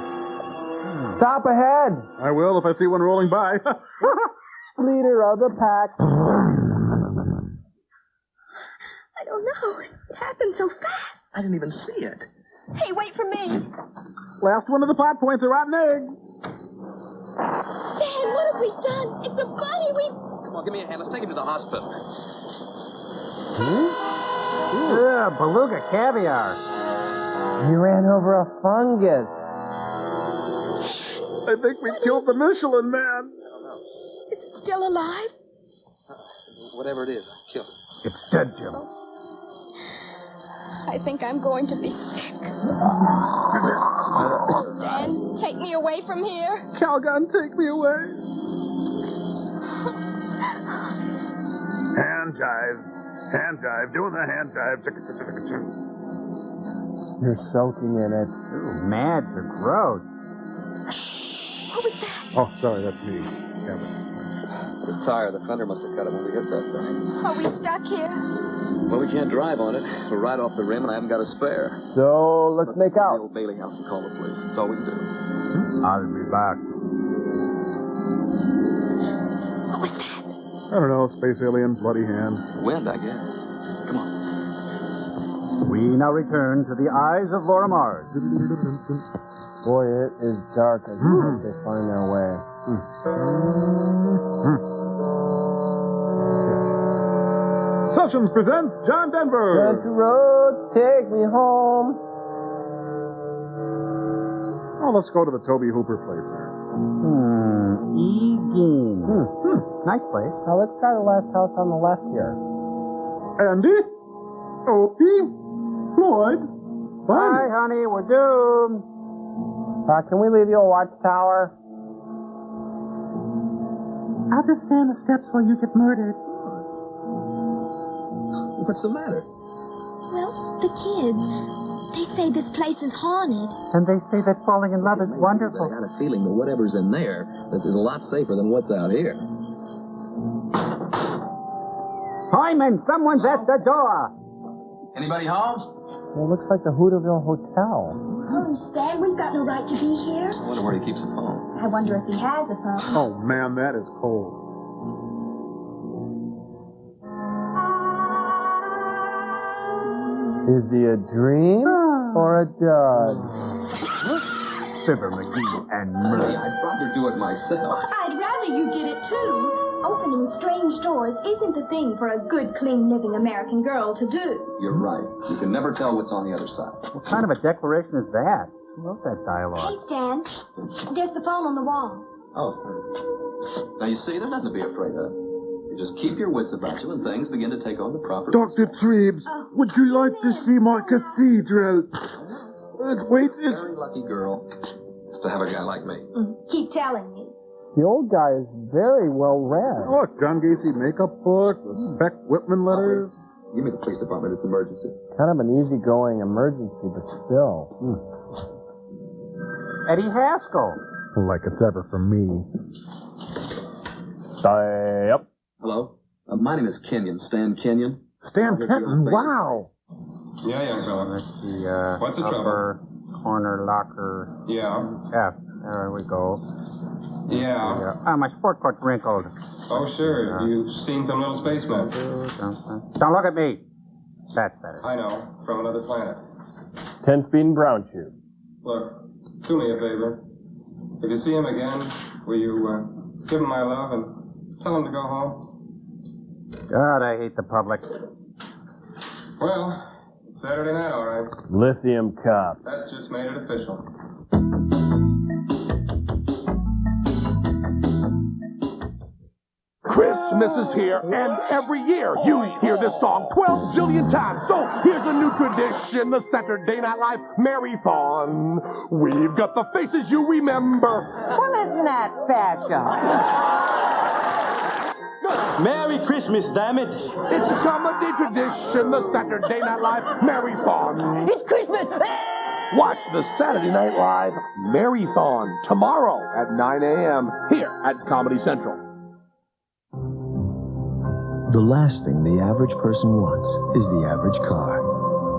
Stop ahead! I will if I see one rolling by. Leader of the pack. I don't know. It happened so fast. I didn't even see it. Hey, wait for me. Last one of the plot points, a rotten egg. Dan, what have we done? It's a body. Come on, give me a hand. Let's take him to the hospital. Yeah, beluga caviar. You ran over a fungus. I think we killed the Michelin Man. Is it still alive? Whatever it is, I killed it. It's dead, Jim. I think I'm going to be sick. Dan, take me away from here. Calgon, take me away. Hand jive. Hand jive. Doing the hand jive. You're soaking in it. Ooh, mads are gross. What was that? Oh, sorry, that's me. Kevin. The tire, the fender must have cut it when we hit that thing. Are we stuck here? Well, we can't drive on it. We're right off the rim, and I haven't got a spare. So, let's make The out. old Bailey house and call the police. That's all we can do. I'll be back. What was that? I don't know. Space alien, bloody hand. Wind, I guess. Come on. We now return to the eyes of Laura Mars. Boy, it is dark as soon as they find their way. Sessions presents John Denver. Country road, take me home. Oh, let's go to the Toby Hooper place. Egan. Nice place. Now, let's try the last house on the left here. Andy? Opie? Floyd? Bye, honey. We're doomed. Can we leave you a watchtower? I'll just stand the steps while you get murdered. What's the matter? Well, the kids, they say this place is haunted. And they say that falling in love is wonderful. I got a feeling that whatever's in there is a lot safer than what's out here. Hyman, someone's at the door. Anybody home? Well, it looks like the Hooterville Hotel. Oh, Stan, we've got no right to be here. I wonder where he keeps the phone. I wonder if he has a phone. Oh, man, that is cold. Is he a dream or a dud? Fibber McGee and Hey, I'd rather do it myself. I'd rather you did it, too. Opening strange doors isn't the thing for a good, clean-living American girl to do. You're right. You can never tell what's on the other side. What kind of a declaration is that? I love that Hey, dialogue. Stan, there's the phone on the wall. Oh. Now, you see, there's nothing to be afraid of. You just keep your wits about you and things begin to take on the proper... Dr. Treves, would you like to see my cathedral? Wait, it's... Very lucky girl to have a guy like me. Keep telling me. The old guy is very well read. Oh, John Gacy makeup book, the Spec Whitman letters. Give me the police department. It's emergency. Kind of an easygoing emergency, but still. Eddie Haskell. Like it's ever for me. Yep. Hello? My name is Kenyon. Stan Kenyon. Stan Kenton, wow. Yeah, fella. Let's see, What's the upper corner locker. Yeah. F. There we go. Yeah. My sport coat's wrinkled. Oh, sure. You've seen some little spaceman. Don't look at me. That's better. I know. From another planet. 10-speed and brown shoe. Look, do me a favor. If you see him again, will you give him my love and tell him to go home? God, I hate the public. Well, it's Saturday night, all right. Lithium cup. That just made it official. Christmas is here, and every year you hear this song 12 zillion times. So here's a new tradition, the Saturday Night Live Merry-Thon. We've got the faces you remember. Well, isn't that fashion? Merry Christmas, damn it. It's a comedy tradition, the Saturday Night Live Merry-Thon. It's Christmas! Watch the Saturday Night Live Merry-Thon tomorrow at 9 a.m. here at Comedy Central. The last thing the average person wants is the average car.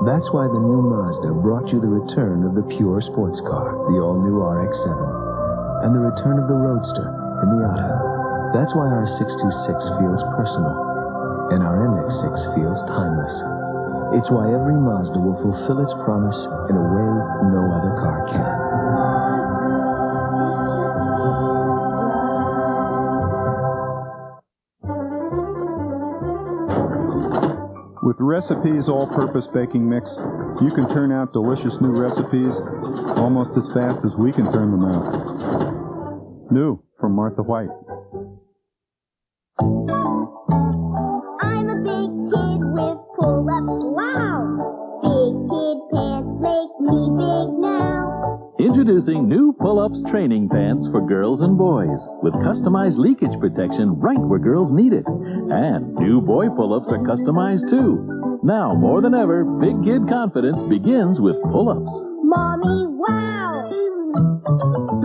That's why the new Mazda brought you the return of the pure sports car, the all-new RX-7, and the return of the Roadster, the Miata. That's why our 626 feels personal, and our MX-6 feels timeless. It's why every Mazda will fulfill its promise in a way no other car can. With Recipes All-Purpose Baking Mix, you can turn out delicious new recipes almost as fast as we can turn them out. New from Martha White. I'm a big kid with pull-ups, wow! Big kid pants make me big now. Introducing new Pull-Ups training pants for girls and boys with customized leakage protection right where girls need it. And new boy Pull-Ups are customized too. Now, more than ever, big kid confidence begins with Pull-Ups. Mommy, wow!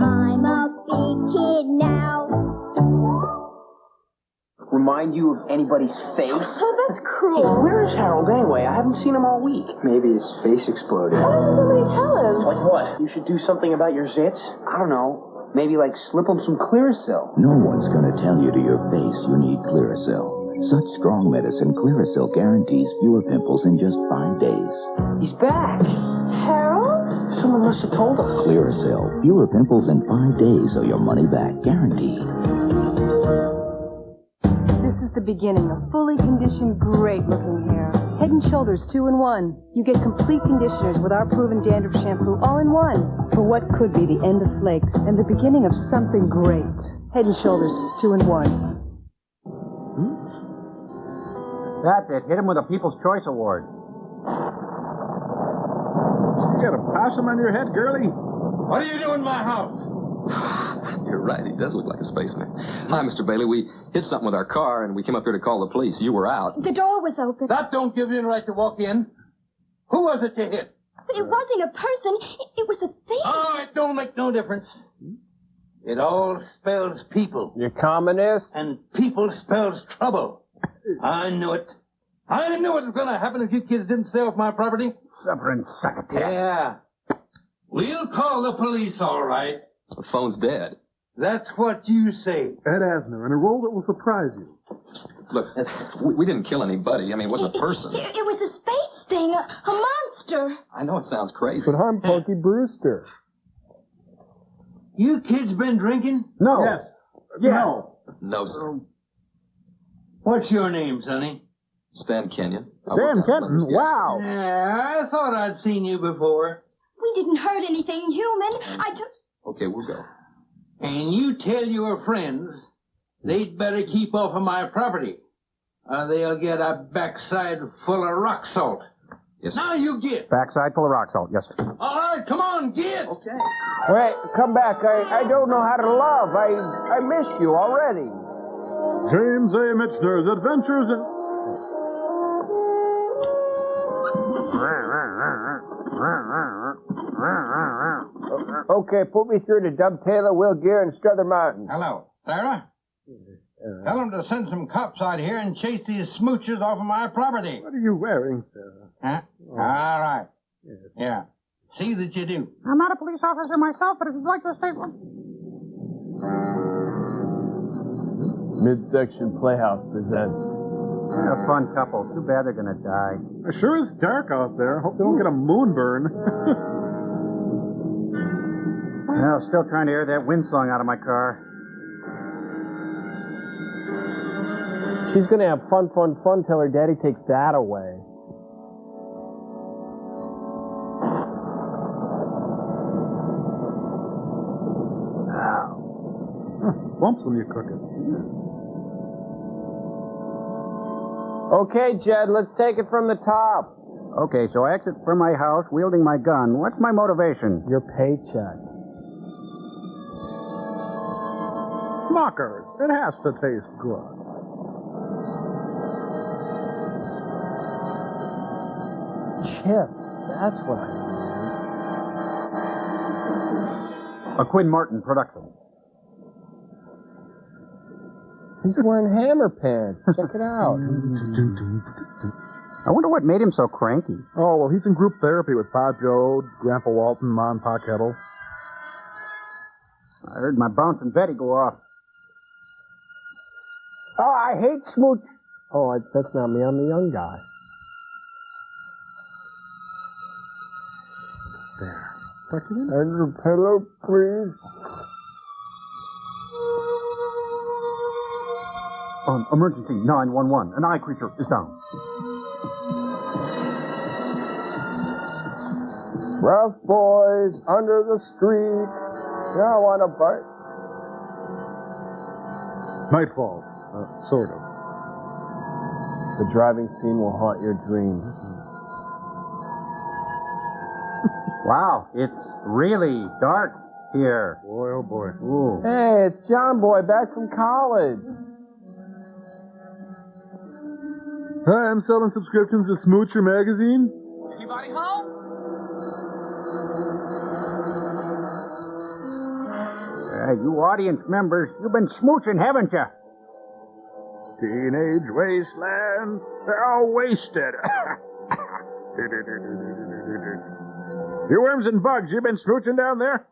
I'm a big kid now. Remind you of anybody's face? Oh, that's cruel. Where is Harold anyway? I haven't seen him all week. Maybe his face exploded. Why didn't somebody tell him? Like what? You should do something about your zits? I don't know. Maybe like slip him some Clearasil. No one's going to tell you to your face you need Clearasil. Such strong medicine, Clearasil guarantees fewer pimples in just 5 days. He's back. Harold? Someone must have told us. Clearasil, fewer pimples in 5 days or your money back, guaranteed. This is the beginning of fully conditioned, great-looking hair. Head & Shoulders 2-in-1. You get complete conditioners with our proven dandruff shampoo all in one. For what could be the end of flakes and the beginning of something great. Head & Shoulders 2-in-1. That's it. Hit him with a People's Choice Award. You got a possum on your head, girlie? What are you doing in my house? You're right. He does look like a spaceman. Hi, Mr. Bailey. We hit something with our car, and we came up here to call the police. You were out. The door was open. That don't give you the right to walk in. Who was it you hit? But it wasn't a person. It was a thing. Oh, it don't make no difference. It all spells people. You communist? And people spells trouble. I knew it. I knew it was going to happen if you kids didn't stay off my property. Suffering succotash. Yeah. We'll call the police, all right. The phone's dead. That's what you say. Ed Asner, in a role that will surprise you. Look, we didn't kill anybody. I mean, it wasn't a person. It was a space thing, a monster. I know it sounds crazy. But I'm Punky Brewster. You kids been drinking? No. Yes. Yeah. No, sir. What's your name, Sonny? Stan Kenyon. Stan Kenyon? Wow. Yeah, I thought I'd seen you before. We didn't hurt anything human. I just... Okay, we'll go. And you tell your friends they'd better keep off of my property, or they'll get a backside full of rock salt. Yes, now you get. Backside full of rock salt, yes, sir. All right, come on, get. Okay. Wait, come back. I don't know how to love. I missed you already. James A. Michener's Adventures in... Okay, put me through to Dovetail, Will Gear, and Strother Mountain. Hello, Sarah. Tell them to send some cops out here and chase these smoochers off of my property. What are you wearing, Sarah? Huh? Oh. All right. Yeah. See that you do. I'm not a police officer myself, but if you'd like to state one. Midsection Playhouse presents. A fun couple. Too bad they're going to die. It sure is dark out there. Hope they don't get a moonburn. Well, still trying to air that windsong out of my car. She's going to have fun till her daddy takes that away. Bumps when you cook it. Okay, Jed, let's take it from the top. Okay, so I exit from my house wielding my gun. What's my motivation? Your paycheck. Smuckers. It has to taste good. Chips. That's what I mean. A Quinn Martin production. He's wearing hammer pants. Check it out. I wonder what made him so cranky. Oh, well, he's in group therapy with Pa Joe, Grandpa Walton, Ma and Pa Kettle. I heard my bouncing Betty go off. Oh, I hate smooch. Oh, that's not me. I'm the young guy. There. Tuck it in. And your pillow, please. Emergency 911. An eye creature is down. Rough boys under the street. Yeah, I want a bite. Nightfall. Sort of. The driving scene will haunt your dreams. Wow, it's really dark here. Boy, oh boy. Ooh. Hey, it's John Boy back from college. Hi, I'm selling subscriptions to Smoocher magazine. Anybody home? You audience members, you've been smooching, haven't you? Teenage wasteland. They're all wasted. You worms and bugs, you been smooching down there?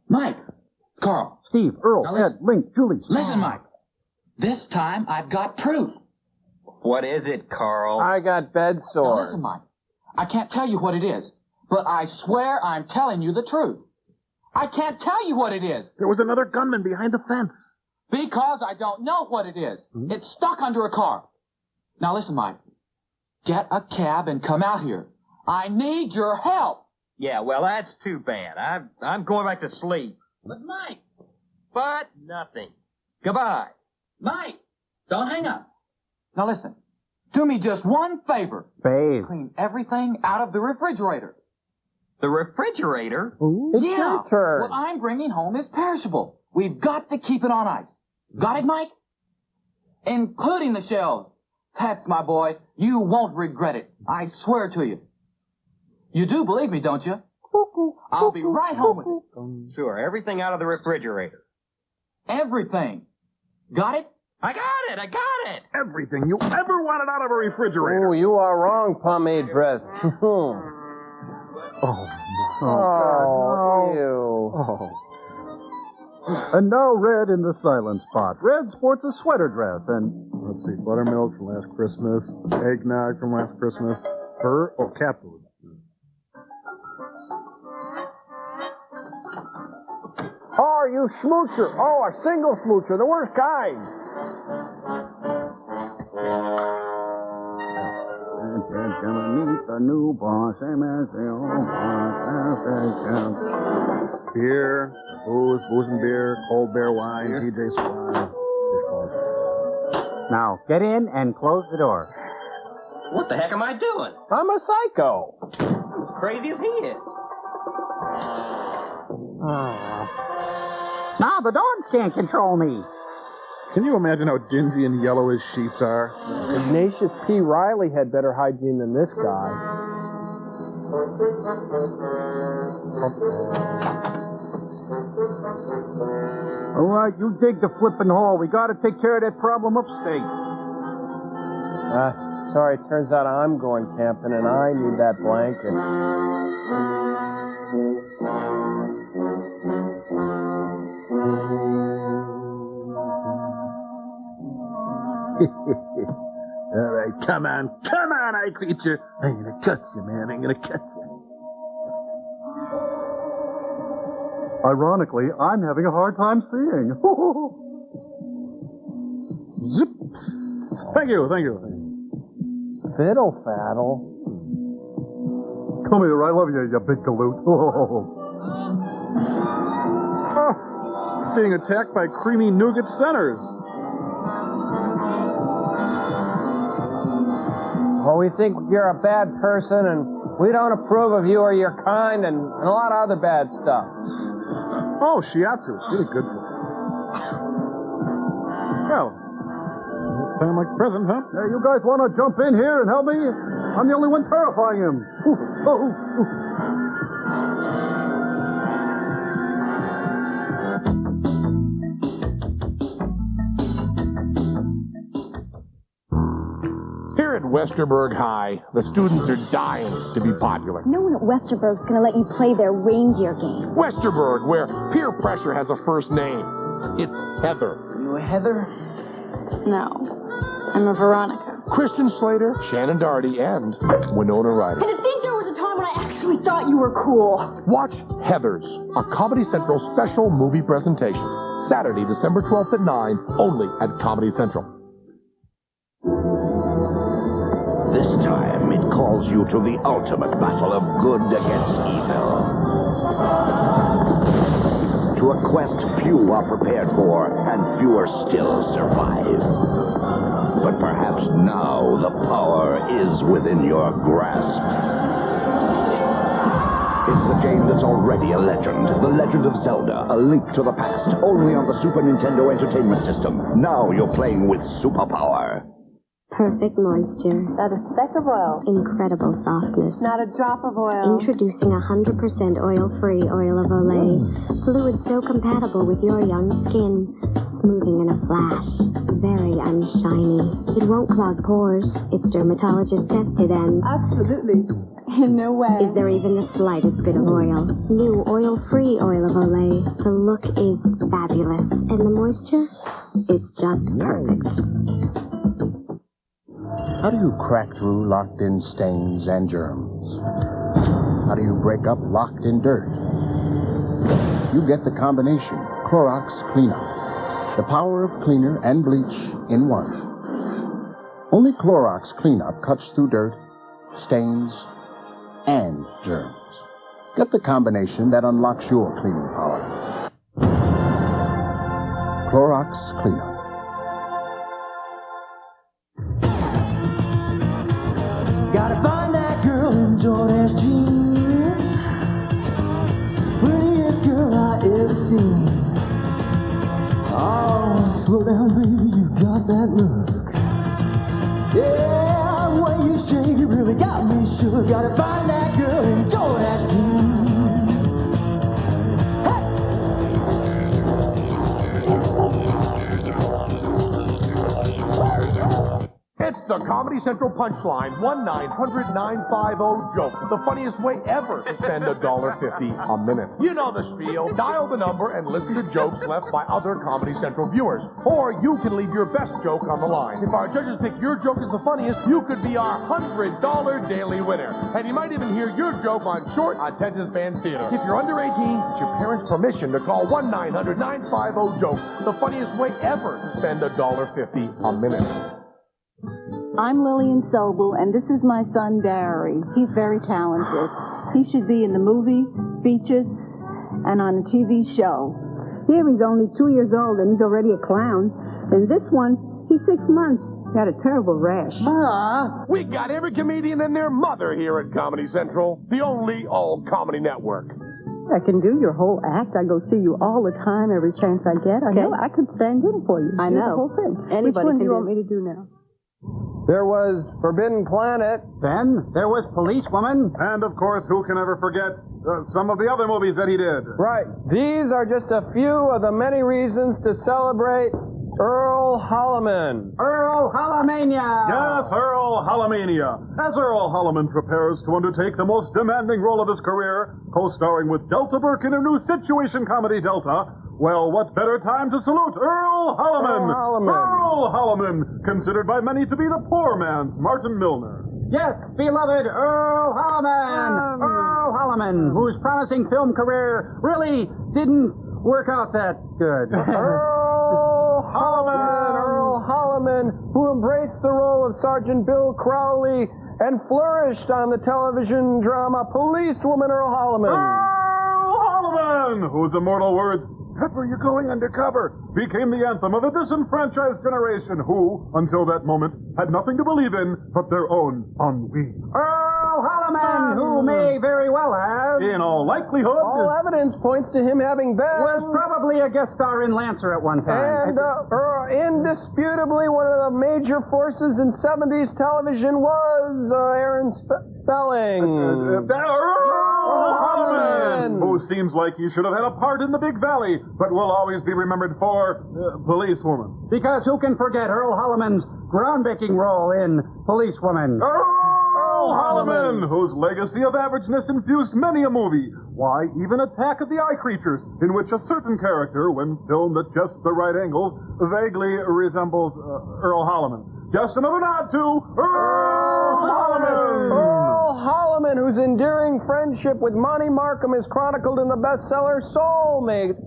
Mike, Carl, Steve, Earl, Ed, Link, Julie. Listen, Mike. This time I've got proof. What is it, Carl? I got bed Now sores. listen, Mike. I can't tell you what it is, but I swear I'm telling you the truth. I can't tell you what it is. There was another gunman behind the fence. Because I don't know what it is. Mm-hmm. It's stuck under a car. Now listen, Mike. Get a cab and come out here. I need your help. Yeah, well, that's too bad. I'm going back to sleep. But Mike. But nothing. Goodbye. Mike, don't hang up. Now listen. Do me just one favor. Babe. Clean everything out of the refrigerator. The refrigerator? It's yeah. your turn. What I'm bringing home is perishable. We've got to keep it on ice. Got it, Mike? Including the shells. That's my boy. You won't regret it. I swear to you. You do believe me, don't you? I'll be right home with it. Sure, everything out of the refrigerator. Everything. Got it? I got it! Everything you ever wanted out of a refrigerator. Oh, you are wrong, pomade breath. Oh, Ew. Oh. And now Red in the silent spot. Red sports a sweater dress and... Let's see, buttermilk from last Christmas, eggnog from last Christmas, cat food. Oh, you smoocher. Oh, a single smoocher, the worst kind. Gonna meet the new boss, Beer, booze and beer, cold beer wine, TJ Squad. Now, get in and close the door. What the heck am I doing? I'm a psycho. As crazy as he is. Now the dogs can't control me. Can you imagine how dingy and yellow his sheets are? Ignatius P. Riley had better hygiene than this guy. All right, you dig the flippin' hole. We gotta take care of that problem upstate. Sorry, turns out I'm going camping and I need that blanket. All right, come on, eye creature. I'm gonna cut you, man. I'm gonna cut you. Ironically, I'm having a hard time seeing. Zip. Thank you. Fiddle faddle. Come here, I love you, you big galoot. Being attacked by creamy nougat centers. Well, we think you're a bad person, and we don't approve of you or your kind, and a lot of other bad stuff. Oh, shiatsu. Really good for you. Well, sound like a present, huh? Hey, you guys want to jump in here and help me? I'm the only one terrifying him. Here at Westerberg High, the students are dying to be popular. No one at Westerberg's going to let you play their reindeer game. Westerberg, where peer pressure has a first name. It's Heather. Are you a Heather? No, I'm a Veronica. Christian Slater, Shannon Doherty, and Winona Ryder. And to think there was a time when I actually thought you were cool. Watch Heathers, a Comedy Central special movie presentation. Saturday, December 12th at 9, only at Comedy Central. This time, it calls you to the ultimate battle of good against evil. To a quest few are prepared for, and fewer still survive. But perhaps now the power is within your grasp. It's the game that's already a legend. The Legend of Zelda, A Link to the Past, only on the Super Nintendo Entertainment System. Now you're playing with superpower. Perfect moisture. Not a speck of oil. Incredible softness. Not a drop of oil. Introducing 100% oil-free oil of Olay. Fluid so compatible with your young skin. Smoothing in a flash. Very unshiny. It won't clog pores. It's dermatologist tested and... Absolutely. In no way. Is there even the slightest bit of oil? New oil-free oil of Olay. The look is fabulous. And the moisture? It's just perfect. How do you crack through locked-in stains and germs? How do you break up locked-in dirt? You get the combination, Clorox Cleanup. The power of cleaner and bleach in one. Only Clorox Cleanup cuts through dirt, stains, and germs. Get the combination that unlocks your cleaning power. Clorox Cleanup. Gotta find that girl in Jordan's jeans. Prettiest girl I ever seen. Slow down, baby, you got that look. Yeah, the way you shake it really got me shook. Gotta find that girl, enjoy that tune. It's the Comedy Central Punchline, 1-900-950-JOKE. The funniest way ever to spend $1.50 a minute. You know the spiel. Dial the number and listen to jokes left by other Comedy Central viewers. Or you can leave your best joke on the line. If our judges pick your joke as the funniest, you could be our $100 daily winner. And you might even hear your joke on short attention span theater. If you're under 18, it's your parents' permission to call 1-900-950-JOKE. The funniest way ever to spend $1.50 a minute. I'm Lillian Sobel, and this is my son, Barry. He's very talented. He should be in the movies, speeches, and on a TV show. Here he's only 2 years old, and he's already a clown. And this one, he's 6 months. Got a terrible rash. Ma! We got every comedian and their mother here at Comedy Central, the only all-comedy network. I can do your whole act. I go see you all the time, every chance I get. I know I could stand in for you. I do know. the whole thing. Anybody Which one do can you do. want me to do now? There was Forbidden Planet. Then there was Policewoman. And, of course, who can ever forget some of the other movies that he did? Right. These are just a few of the many reasons to celebrate Earl Holliman. Earl Hollimania. Yes, Earl Hollimania. As Earl Holliman prepares to undertake the most demanding role of his career, co-starring with Delta Burke in a new situation comedy, Delta, well, what better time to salute Earl Holliman? Earl Holliman, considered by many to be the poor man's Martin Milner. Yes, beloved Earl Holliman. Earl Holliman, whose promising film career really didn't work out that good. Earl Holliman, who embraced the role of Sergeant Bill Crowley and flourished on the television drama Policewoman. Earl Holliman. Earl Holliman, whose immortal words, "Pepper, you're going undercover," became the anthem of a disenfranchised generation who, until that moment, had nothing to believe in but their own ennui. Earl Holliman, who may very well have, in all likelihood, all evidence points to him having been, was probably a guest star in Lancer at one time. And indisputably one of the major forces in 70s television was Aaron Spelling. Earl Holliman, who seems like he should have had a part in the Big Valley, but will always be remembered for Policewoman. Because who can forget Earl Holliman's groundbreaking role in Policewoman? Earl Holliman, whose legacy of averageness infused many a movie. Why, even Attack of the Eye Creatures, in which a certain character, when filmed at just the right angles, vaguely resembles Earl Holliman. Just another nod to Earl Holliman! Earl Holliman, whose endearing friendship with Monty Markham is chronicled in the bestseller Soulmates,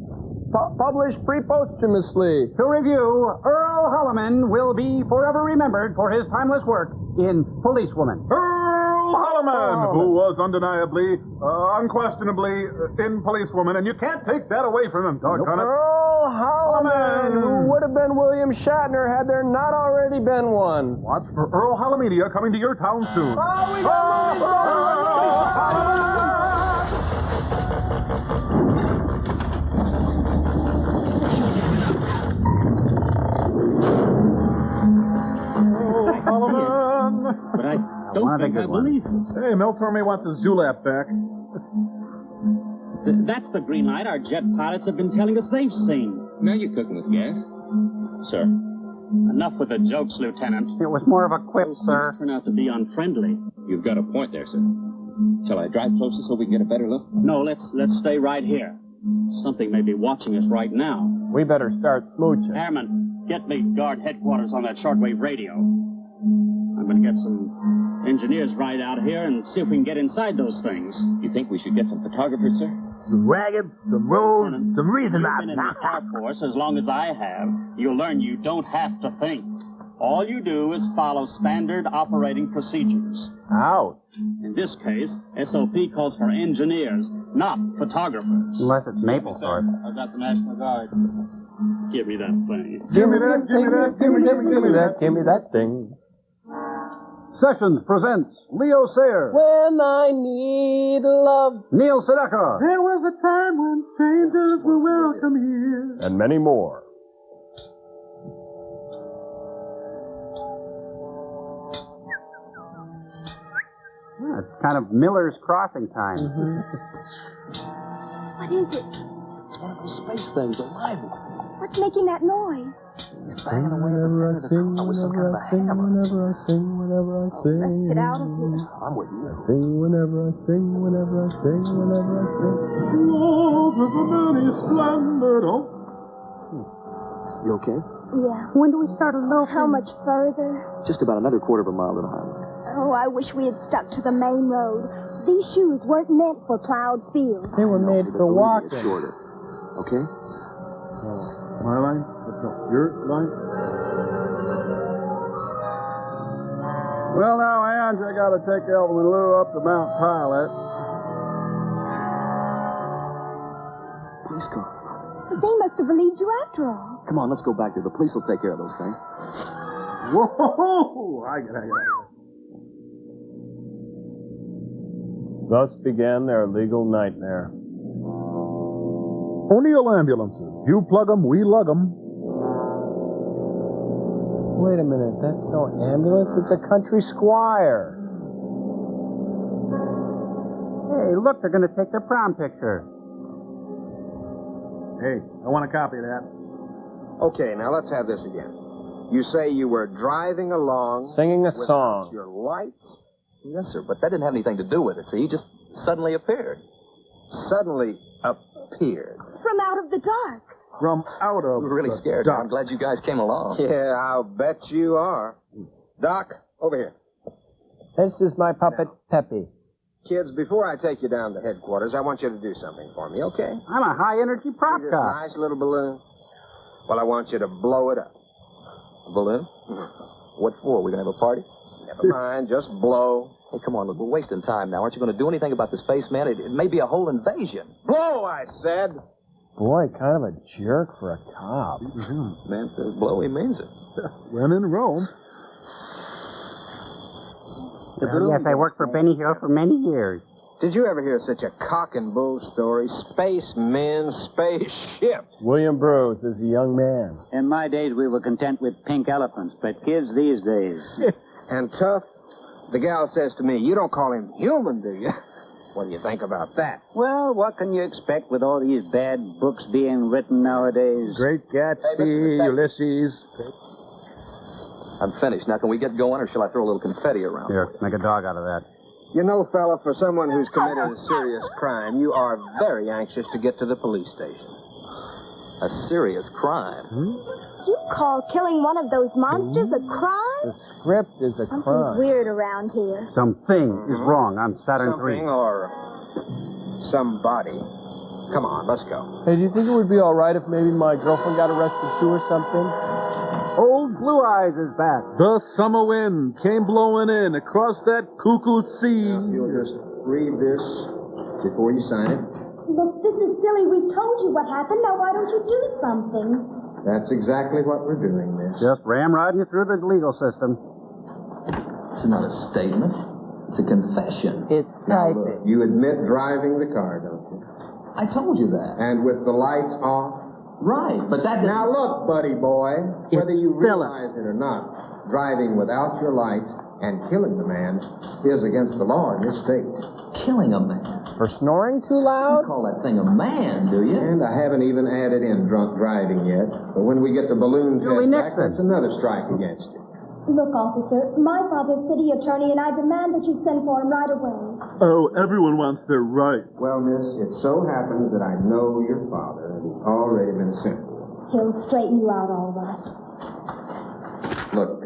published pre-posthumously. To review, Earl Holliman will be forever remembered for his timeless work in Policewoman. Earl Holliman, who was undeniably, unquestionably in Policewoman, and you can't take that away from him, doggone it. Earl Holliman, who would have been William Shatner had there not already been one. Watch for Earl Hollimania coming to your town soon. Holliman. But I don't think I believe it. Hey, Mel told me he wants his Zulap back. That's the green light our jet pilots have been telling us they've seen. Now you're cooking with gas. Sir. Enough with the jokes, Lieutenant. It was more of a quip, sir. Turn out to be unfriendly. You've got a point there, sir. Shall I drive closer so we can get a better look? No, let's stay right here. Something may be watching us right now. We better start smooching. Airman, get me guard headquarters on that shortwave radio. I'm going to get some engineers right out here and see if we can get inside those things. You think we should get some photographers, sir? Some wagons, some roads, some reason You've been in the Air Force as long as I have. You'll learn you don't have to think. All you do is follow standard operating procedures. Ouch. In this case, SOP calls for engineers, not photographers. Unless it's Maplethorpe. I've got the National Guard. Give me that thing. Give me that, give me that, give me that, give me that thing. Sessions presents Leo Sayre. When I need love. Neil Sedaka. There was a time when strangers were welcome here. And many more. kind of Miller's Crossing time. What is it? It's one of those space things, a live one. What's making that noise? It's banging away at the front of the car with some kind of a hammer. Whenever I sing, whenever I sing. Let's get out of here. I'm with you. I sing whenever I sing, whenever I sing, whenever I sing. Lord, with the many splendid. Oh. You okay? Yeah. When do we start loafing? How much further? Just about another quarter of a mile to the highway. Oh, I wish we had stuck to the main road. These shoes weren't meant for plowed fields. They were made for walking. It's shorter. Okay? My line? No, your line? Well, now, Ange, I gotta take Elvin and Lou up to Mount Pilot. Police car. They must have believed you after all. Come on, let's go back there. The police will take care of those things. Whoa! I get it. Thus began their legal nightmare. O'Neill ambulances. You plug 'em, we lug 'em. Wait a minute, that's no ambulance, it's a country squire. Hey, look, they're going to take their prom picture. Hey, I want a copy of that. Okay, now let's have this again. You say you were driving along... Singing a without song. your lights? Yes, sir, but that didn't have anything to do with it. See, he just suddenly appeared. Suddenly appeared. From out of the dark. From out of We were really the scared. dark. I'm glad you guys came along. Yeah, I'll bet you are. Doc, over here. This is my puppet, Peppy. Kids, before I take you down to headquarters, I want you to do something for me, okay? I'm a high-energy prop See this cop. nice little balloon? Well, I want you to blow it up. A balloon? What for? We gonna have a party? Never mind, just blow. Hey, come on, look, we're wasting time now. Aren't you going to do anything about the spaceman? It may be a whole invasion. Blow, I said. Boy, kind of a jerk for a cop. Man says blow, he means it. When in Rome. Yes, I worked for Benny Hill for many years. Did you ever hear such a cock and bull story? Spacemen, spaceship. William Bruce is a young man. In my days, we were content with pink elephants, but kids these days... And tough? The gal says to me, you don't call him human, do you? What do you think about that? Well, what can you expect with all these bad books being written nowadays? Great Gatsby, Ulysses. I'm finished. Now, can we get going, or shall I throw a little confetti around? Here, make a dog out of that. You know, fella, for someone who's committed a serious crime, you are very anxious to get to the police station. A serious crime? You call killing one of those monsters a crime? The script is a Something's crime. weird around here. Something is wrong on Saturn Something 3. or somebody. Come on, let's go. Hey, do you think it would be all right if maybe my girlfriend got arrested too or something? Old Blue Eyes is back. The summer wind came blowing in across that cuckoo sea. You'll just read this before you sign it. Look, this is silly. We told you what happened. Now why don't you do something? That's exactly what we're doing, miss. Just ramrodding you through the legal system. It's not a statement. It's a confession. It's Now, look, you admit driving the car, don't you? I told you that. And with the lights off? Right, but that... Now, look, buddy boy, whether you realize it or not, driving without your lights and killing the man is against the law in this state. Killing a man? For snoring too loud? You call that thing a man, do you? And I haven't even added in drunk driving yet. But when we get the balloon test back, that's another strike against you. Look, officer, my father's city attorney, and I demand that you send for him right away. Oh, everyone wants their right. Well, miss, it so happens that I know your father, and he's already been sent for. He'll straighten you out all right. Look,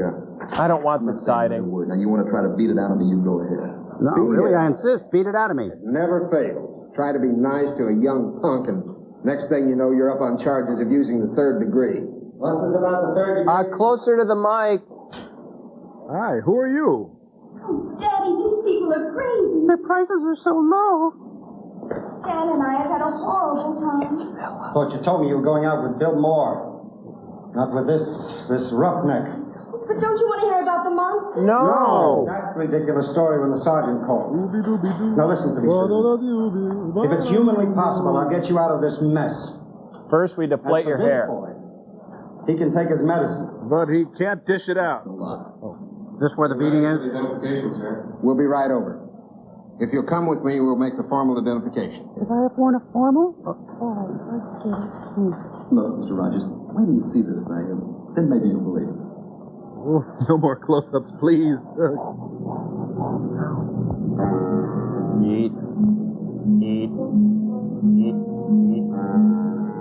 I don't want the siding. Now, you want to try to beat it out of me, you go ahead. No, really, I insist. Beat it out of me. It never fails. Try to be nice to a young punk, and next thing you know, you're up on charges of using the third degree. What's it about the third degree? Closer to the mic. Hi, who are you? Oh, Daddy, these people are crazy. Their prices are so low. Dan and I have had a horrible time. Thought you told me you were going out with Bill Moore. Not with this roughneck. But don't you want to hear about the monster? No! That ridiculous story when the sergeant called. Now listen to me, sir. If it's humanly possible, I'll get you out of this mess. First, we deflate your hair. He can take his medicine. But he can't dish it out. This where the beating is? We'll be right over. If you'll come with me, we'll make the formal identification. If I have worn a formal? Oh, Look, Mr. Rogers, wait till you see this thing, and then maybe you'll believe it. Oh, no more close-ups, please. Eat.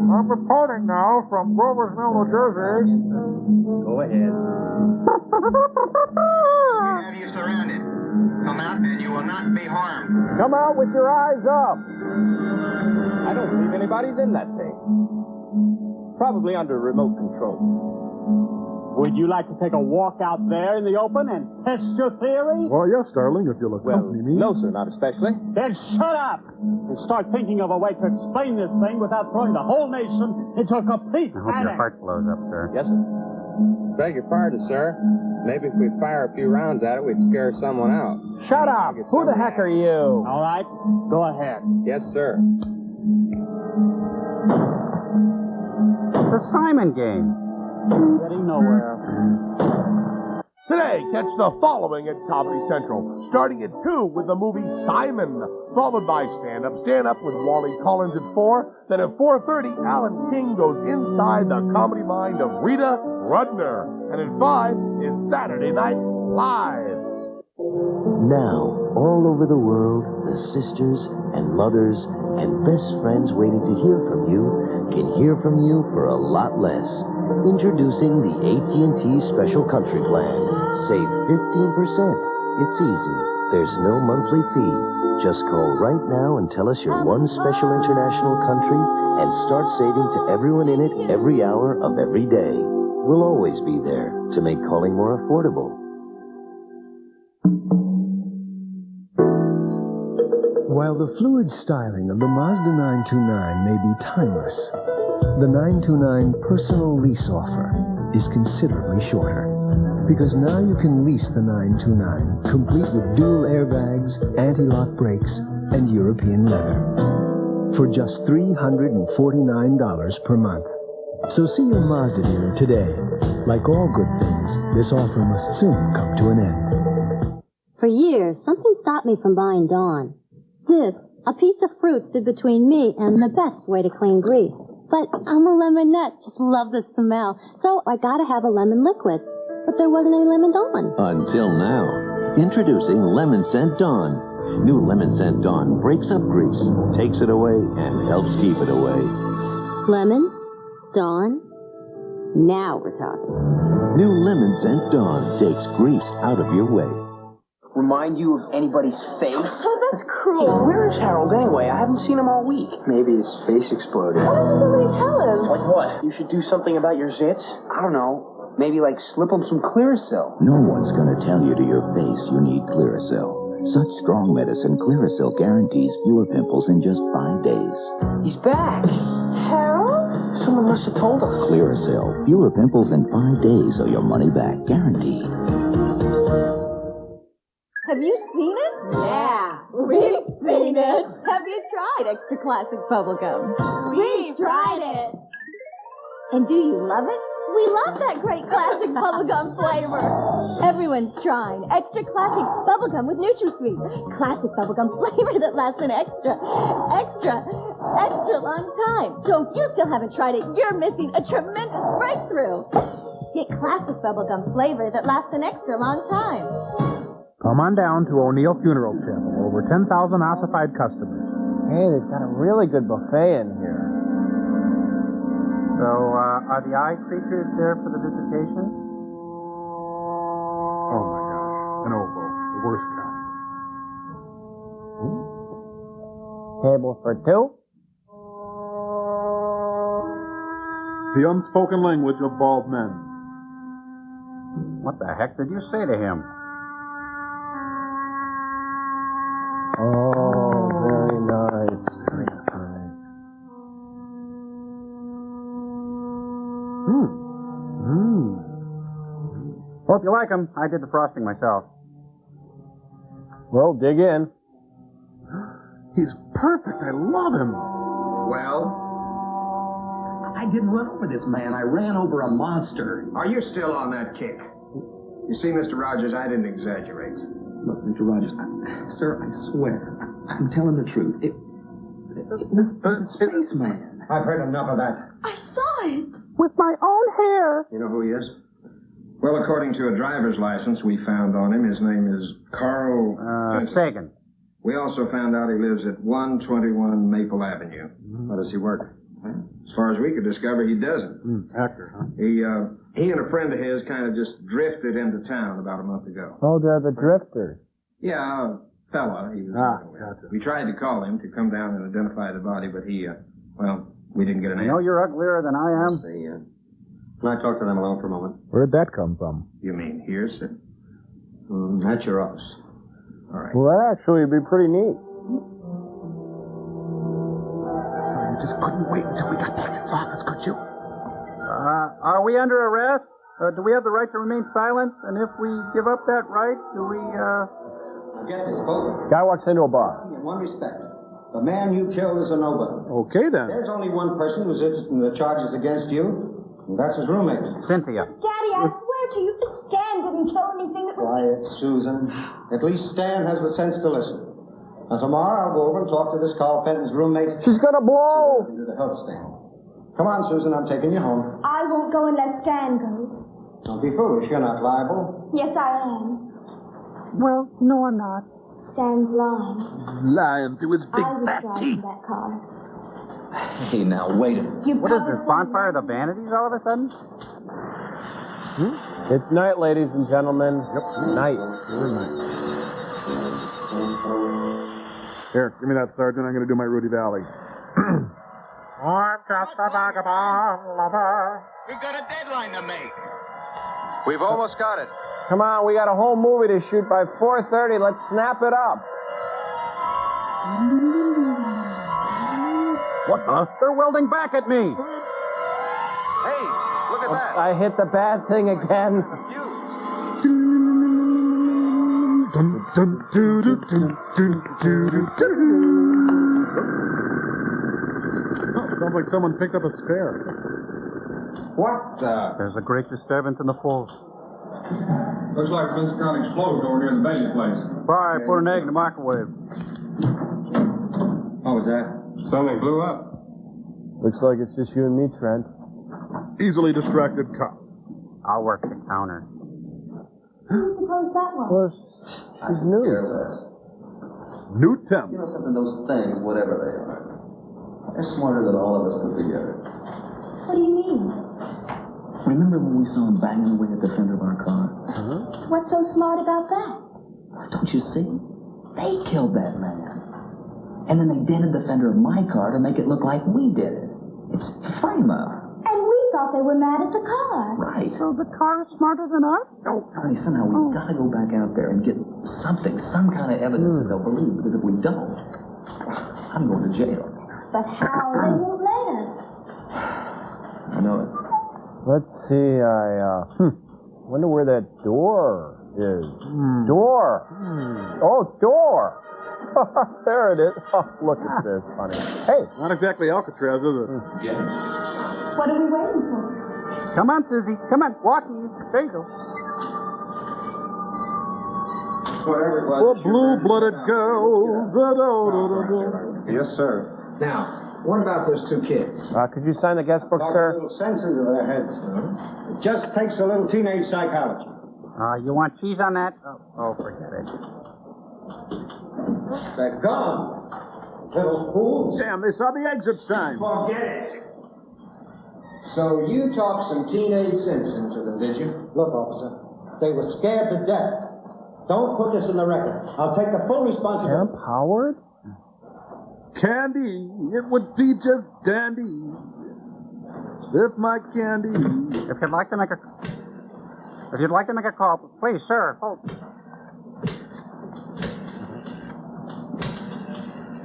I'm reporting now from Grover's Mill, New Jersey. Go ahead. We have you surrounded. Come out and you will not be harmed. Come out with your eyes up. I don't believe anybody's in that thing. Probably under remote control. Would you like to take a walk out there in the open and test your theory? Well, yes, darling, if you'll accompany me. No, sir, not especially. Then shut up and start thinking of a way to explain this thing without throwing the whole nation into a complete I hope panic. your heart blows up, sir. Yes, sir. Beg your pardon, sir. Maybe if we fire a few rounds at it, we'd scare someone out. Shut up! Who the heck are you? All right, go ahead. Yes, sir. The Simon game. Getting nowhere. Today, catch the following at Comedy Central. Starting at 2 with the movie Simon, followed by Stand Up with Wally Collins at 4. Then at 4:30, Alan King goes inside the comedy mind of Rita Rudner. And at 5 is Saturday Night Live. Now, all over the world, the sisters and mothers and best friends waiting to hear from you can hear from you for a lot less. Introducing the AT&T Special Country Plan. Save 15%. It's easy. There's no monthly fee. Just call right now and tell us your one special international country and start saving to everyone in it every hour of every day. We'll always be there to make calling more affordable. While the fluid styling of the Mazda 929 may be timeless, the 929 personal lease offer is considerably shorter. Because now you can lease the 929, complete with dual airbags, anti-lock brakes, and European leather, for just $349 per month. So see your Mazda dealer today. Like all good things, this offer must soon come to an end. For years, something stopped me from buying Dawn. This, a piece of fruit, stood between me and the best way to clean grease. But I'm a lemonette, just love the smell. So I gotta have a lemon liquid. But there wasn't any lemon Dawn. Until now. Introducing Lemon Scent Dawn. New Lemon Scent Dawn breaks up grease, takes it away, and helps keep it away. Lemon? Dawn? Now we're talking. New Lemon Scent Dawn takes grease out of your way. Remind you of anybody's face? Oh, that's cruel. Hey, where is Harold anyway? I haven't seen him all week. Maybe his face exploded. Why doesn't somebody tell him? Like what? You should do something about your zits? I don't know. Maybe, like, slip him some Clearasil. No one's going to tell you to your face you need Clearasil. Such strong medicine, Clearasil guarantees fewer pimples in just 5 days. He's back. Harold? Someone must have told us. Clearasil, fewer pimples in 5 days or your money back, guaranteed. Have you seen it? Yeah, we've seen it. Have you tried Extra Classic Bubblegum? We've tried it. And do you love it? We love that great classic bubblegum flavor. Everyone's trying Extra Classic Bubblegum with NutraSweet. Classic bubblegum flavor that lasts an extra long time. So if you still haven't tried it, you're missing a tremendous breakthrough. Get classic bubblegum flavor that lasts an extra long time. Come on down to O'Neill Funeral Chapel. Over 10,000 ossified customers. Hey, they've got a really good buffet in here. So, are the eye creatures there for the visitation? Oh, my gosh. An oboe. The worst kind. Table for two? The unspoken language of bald men. What the heck did you say to him? Oh, very nice. Very nice. Hope you like them. I did the frosting myself. Well, dig in. He's perfect. I love him. Well? I didn't run over this man. I ran over a monster. Are you still on that kick? You see, Mr. Rogers, I didn't exaggerate. Look, Mr. Rogers, sir, I swear, I'm telling the truth. It was a spaceman. I've heard enough of that. I saw it. With my own hair. You know who he is? Well, according to a driver's license we found on him, his name is Carl Sagan. We also found out he lives at 121 Maple Avenue. How does he work? As far as we could discover, he doesn't. Actor, huh? He and a friend of his kind of just drifted into town about a month ago. Oh, they're the drifters. Yeah, a fella he was working with. Gotcha. We tried to call him to come down and identify the body, but he, we didn't get an You answer. know you're uglier than I am. Can I talk to them alone for a moment? Where'd that come from? You mean here, sir? At your office. All right. Well, that actually would be pretty neat. So you just couldn't wait until we got back to the office, could you? Are we under arrest? Do we have the right to remain silent? And if we give up that right, do we, Forget this, both. Guy walks into a bar. In one respect, the man you killed is a nobody. Okay, then. There's only one person who's interested in the charges against you, and that's his roommate. Cynthia. Daddy, I swear to you, Stan didn't kill anything that was... Quiet, Susan. At least Stan has the sense to listen. Now, tomorrow I'll go over and talk to this Carl Fenton's roommate. She's gonna blow! Into the help stand. Come on, Susan, I'm taking you home. I won't go unless Stan goes. Don't be foolish, you're not liable. Yes, I am. Well, no, I'm not. Stan's lying. Lying through his big I was fat driving teeth. that car. Hey, now, wait a minute. What is this, Bonfire of the Vanities all of a sudden? It's night, ladies and gentlemen. Yep. Night. Here, give me that, Sergeant. I'm going to do my Rudy Valley. I'm just a vagabond lover. We got a deadline to make. We've almost got it. Come on, we got a whole movie to shoot by 4:30. Let's snap it up. What the? They're welding back at me. Hey, look at that. I hit the bad thing again. Sounds like someone picked up a spare. What? There's a great disturbance in the falls. Looks like a Mr. explosion over near the Bailey place. Bye, put an egg in the microwave. What was that? Something blew up. Looks like it's just you and me, Trent. Easily distracted cop. I'll work the counter. Who do you suppose that was? Well, she's new. New temp. You know something, those things, whatever they are, they're smarter than all of us put together. What do you mean? Remember when we saw him banging away at the fender of our car? What's so smart about that? Don't you see? They killed that man. And then they dented the fender of my car to make it look like we did it. It's frame-up. And we thought they were mad at the car. Right. So the car is smarter than us? Oh, honey, somehow we've got to go back out there and get something, some kind of evidence that they'll believe. Because if we don't, I'm going to jail. But how? They won't let us. I know it. Let's see, wonder where that door is. Door! Oh, door! There it is. Oh, look at this, honey. Hey! Not exactly Alcatraz, is it? What are we waiting for? Come on, Susie. Come on, walk easy. There you go. Whatever it was. The blue-blooded girl. Yes, sir. Now, what about those two kids? Could you sign the guest book, Got sir? a little sense into their heads. It just takes a little teenage psychology. You want cheese on that? Oh, forget it. They're gone. Little fools. Damn, they saw the exit sign. Forget it. So you talked some teenage sense into them, did you? Look, officer, they were scared to death. Don't put this in the record. I'll take the full responsibility. Camp Howard? Candy. It would be just dandy. If my candy. If you'd like to make a call, please, sir. Hold.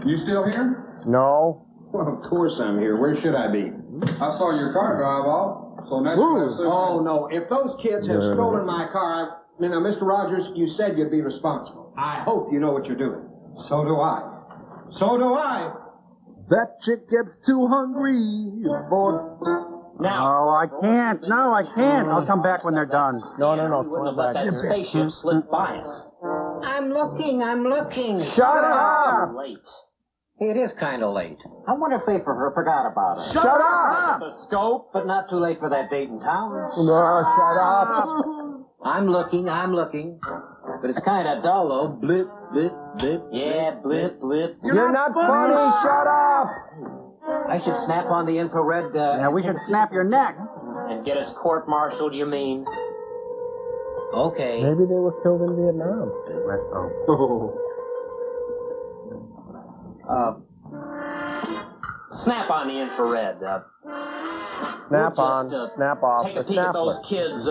You still here? No. Well, of course I'm here. Where should I be? I saw your car drive off, so naturally I assumed... Oh, no. If those kids have stolen my car, now, Mr. Rogers, you said you'd be responsible. I hope you know what you're doing. So do I. So do I. That chick gets too hungry for... No, I can't. No, I can't. I'll come back when they're done. No. We wouldn't have let that spaceship slip by us. I I'm looking. Shut up! Late. It is kind of late. I wonder if they forgot about us. Shut up! The scope, but not too late for that date in town. No, shut up. I'm looking. But it's kind of dull, though. Blip, blip, blip. Yeah, blip, blip. You're not funny. Shut up. I should snap on the infrared. Yeah, we should snap your neck. And get us court-martialed, you mean? Okay. Maybe they were killed in Vietnam. Snap on the infrared. Snap on, snap off, Take a or peek at snap those left. kids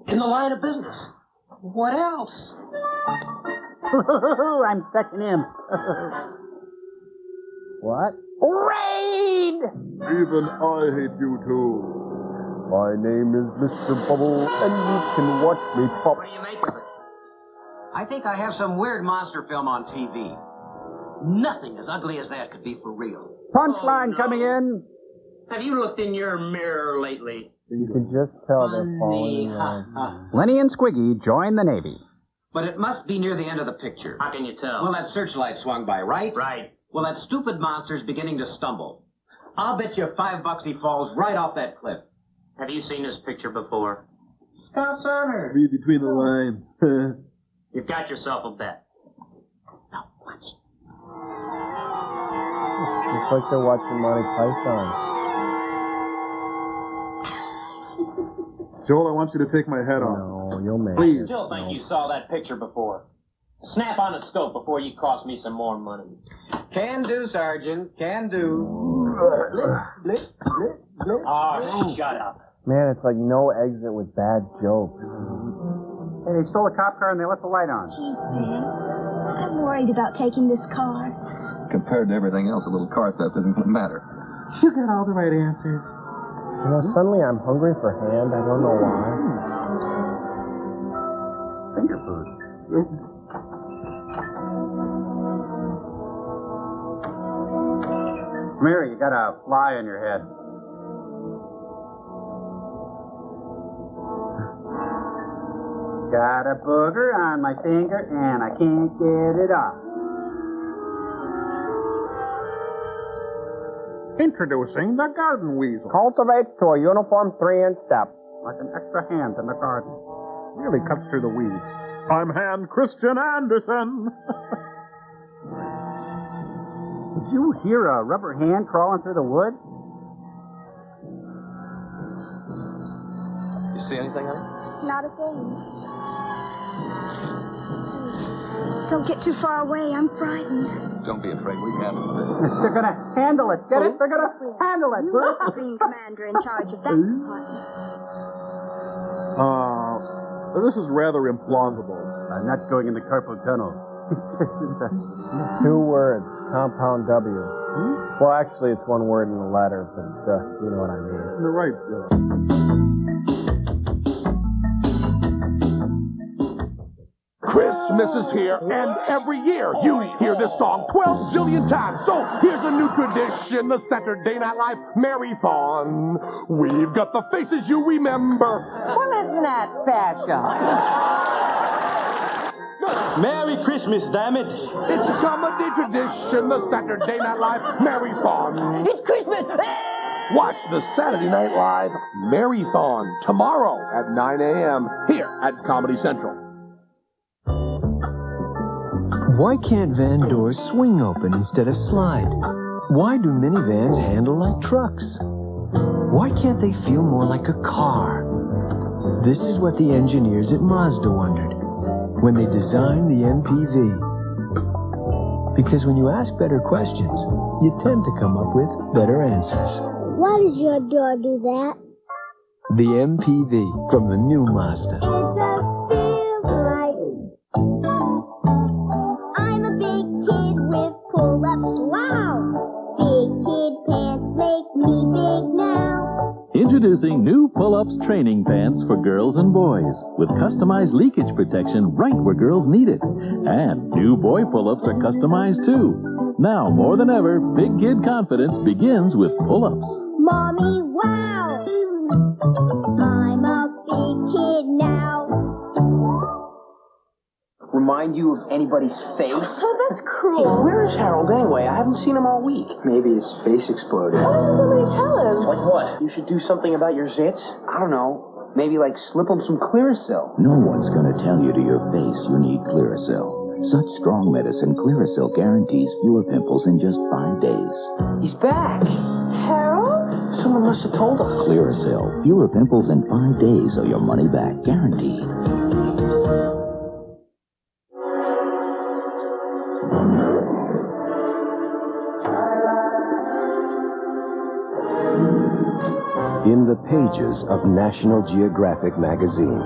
in the line of business. What else? I'm such an imp. What? Raid! Even I hate you too. My name is Mr. Bubble, and you can watch me pop. What do you make of it? I think I have some weird monster film on TV. Nothing as ugly as that could be for real. Punchline coming in. Have you looked in your mirror lately? You can just tell they're falling in love. Lenny and Squiggy join the Navy. But it must be near the end of the picture. How can you tell? Well, that searchlight swung by, right? Right. Well, that stupid monster's beginning to stumble. I'll bet you $5 he falls right off that cliff. Have you seen this picture before? Scout's honor. Read between the lines. You've got yourself a bet. Now, watch. It's like they're watching Monty Python. Joel, I want you to take my head off. No, you'll make I it. still think you saw that picture before. Snap on the scope before you cost me some more money. Can do, Sergeant. Can do. Blip, blip, blip. Oh, shut up. Man, it's like no exit with bad jokes. Hey, they stole a cop car and they left the light on. Gee, Sam, I'm worried about taking this car. Compared to everything else, a little car theft isn't going to matter. You got all the right answers. You know, suddenly I'm hungry for hand. I don't know why. Finger food. Come here, you got a fly on your head. Got a booger on my finger and I can't get it off. Introducing the garden weasel. Cultivates to a uniform 3-inch step. Like an extra hand in the garden. Really cuts through the weeds. I'm Hand Christian Anderson. Did you hear a rubber hand crawling through the woods? You see anything, honey? Not a thing. Don't get too far away. I'm frightened. Don't be afraid. We can handle it. They're going to handle it. Get it? They're going to handle it. You are the Green Commander in charge of that department. This is rather implausible. I'm not going in the carpal tunnel. 2 words. Compound W. Well, actually, it's 1 word in the letter, but you know what I mean. You're right. Christmas is here, and every year you hear this song 12 zillion times. So here's a new tradition, the Saturday Night Live Merry-Thon. We've got the faces you remember. Well, isn't that fashion? Merry Christmas, damn it. It's a comedy tradition, the Saturday Night Live Merry-Thon. It's Christmas! Watch the Saturday Night Live Merry-Thon tomorrow at 9 a.m. here at Comedy Central. Why can't van doors swing open instead of slide? Why do minivans handle like trucks? Why can't they feel more like a car? This is what the engineers at Mazda wondered when they designed the MPV. Because when you ask better questions, you tend to come up with better answers. Why does your door do that? The MPV from the new Mazda. I'm a big kid with pull-ups. Wow! Big kid pants make me big now. Introducing new Pull-Ups training pants for girls and boys with customized leakage protection right where girls need it. And new boy Pull-Ups are customized too. Now, more than ever, big kid confidence begins with Pull-Ups. Mommy, wow! I'm a big kid now. remind you of anybody's face? Oh, that's cruel. Where is Harold anyway? I haven't seen him all week. Maybe his face exploded. Why doesn't somebody tell him? Like what? You should do something about your zits? I don't know. Maybe like slip him some Clearasil. No one's going to tell you to your face you need Clearasil. Such strong medicine, Clearasil guarantees fewer pimples in just 5 days. He's back. Harold? Someone must have told him. Clearasil, fewer pimples in 5 days or your money back, guaranteed. In the pages of National Geographic magazine.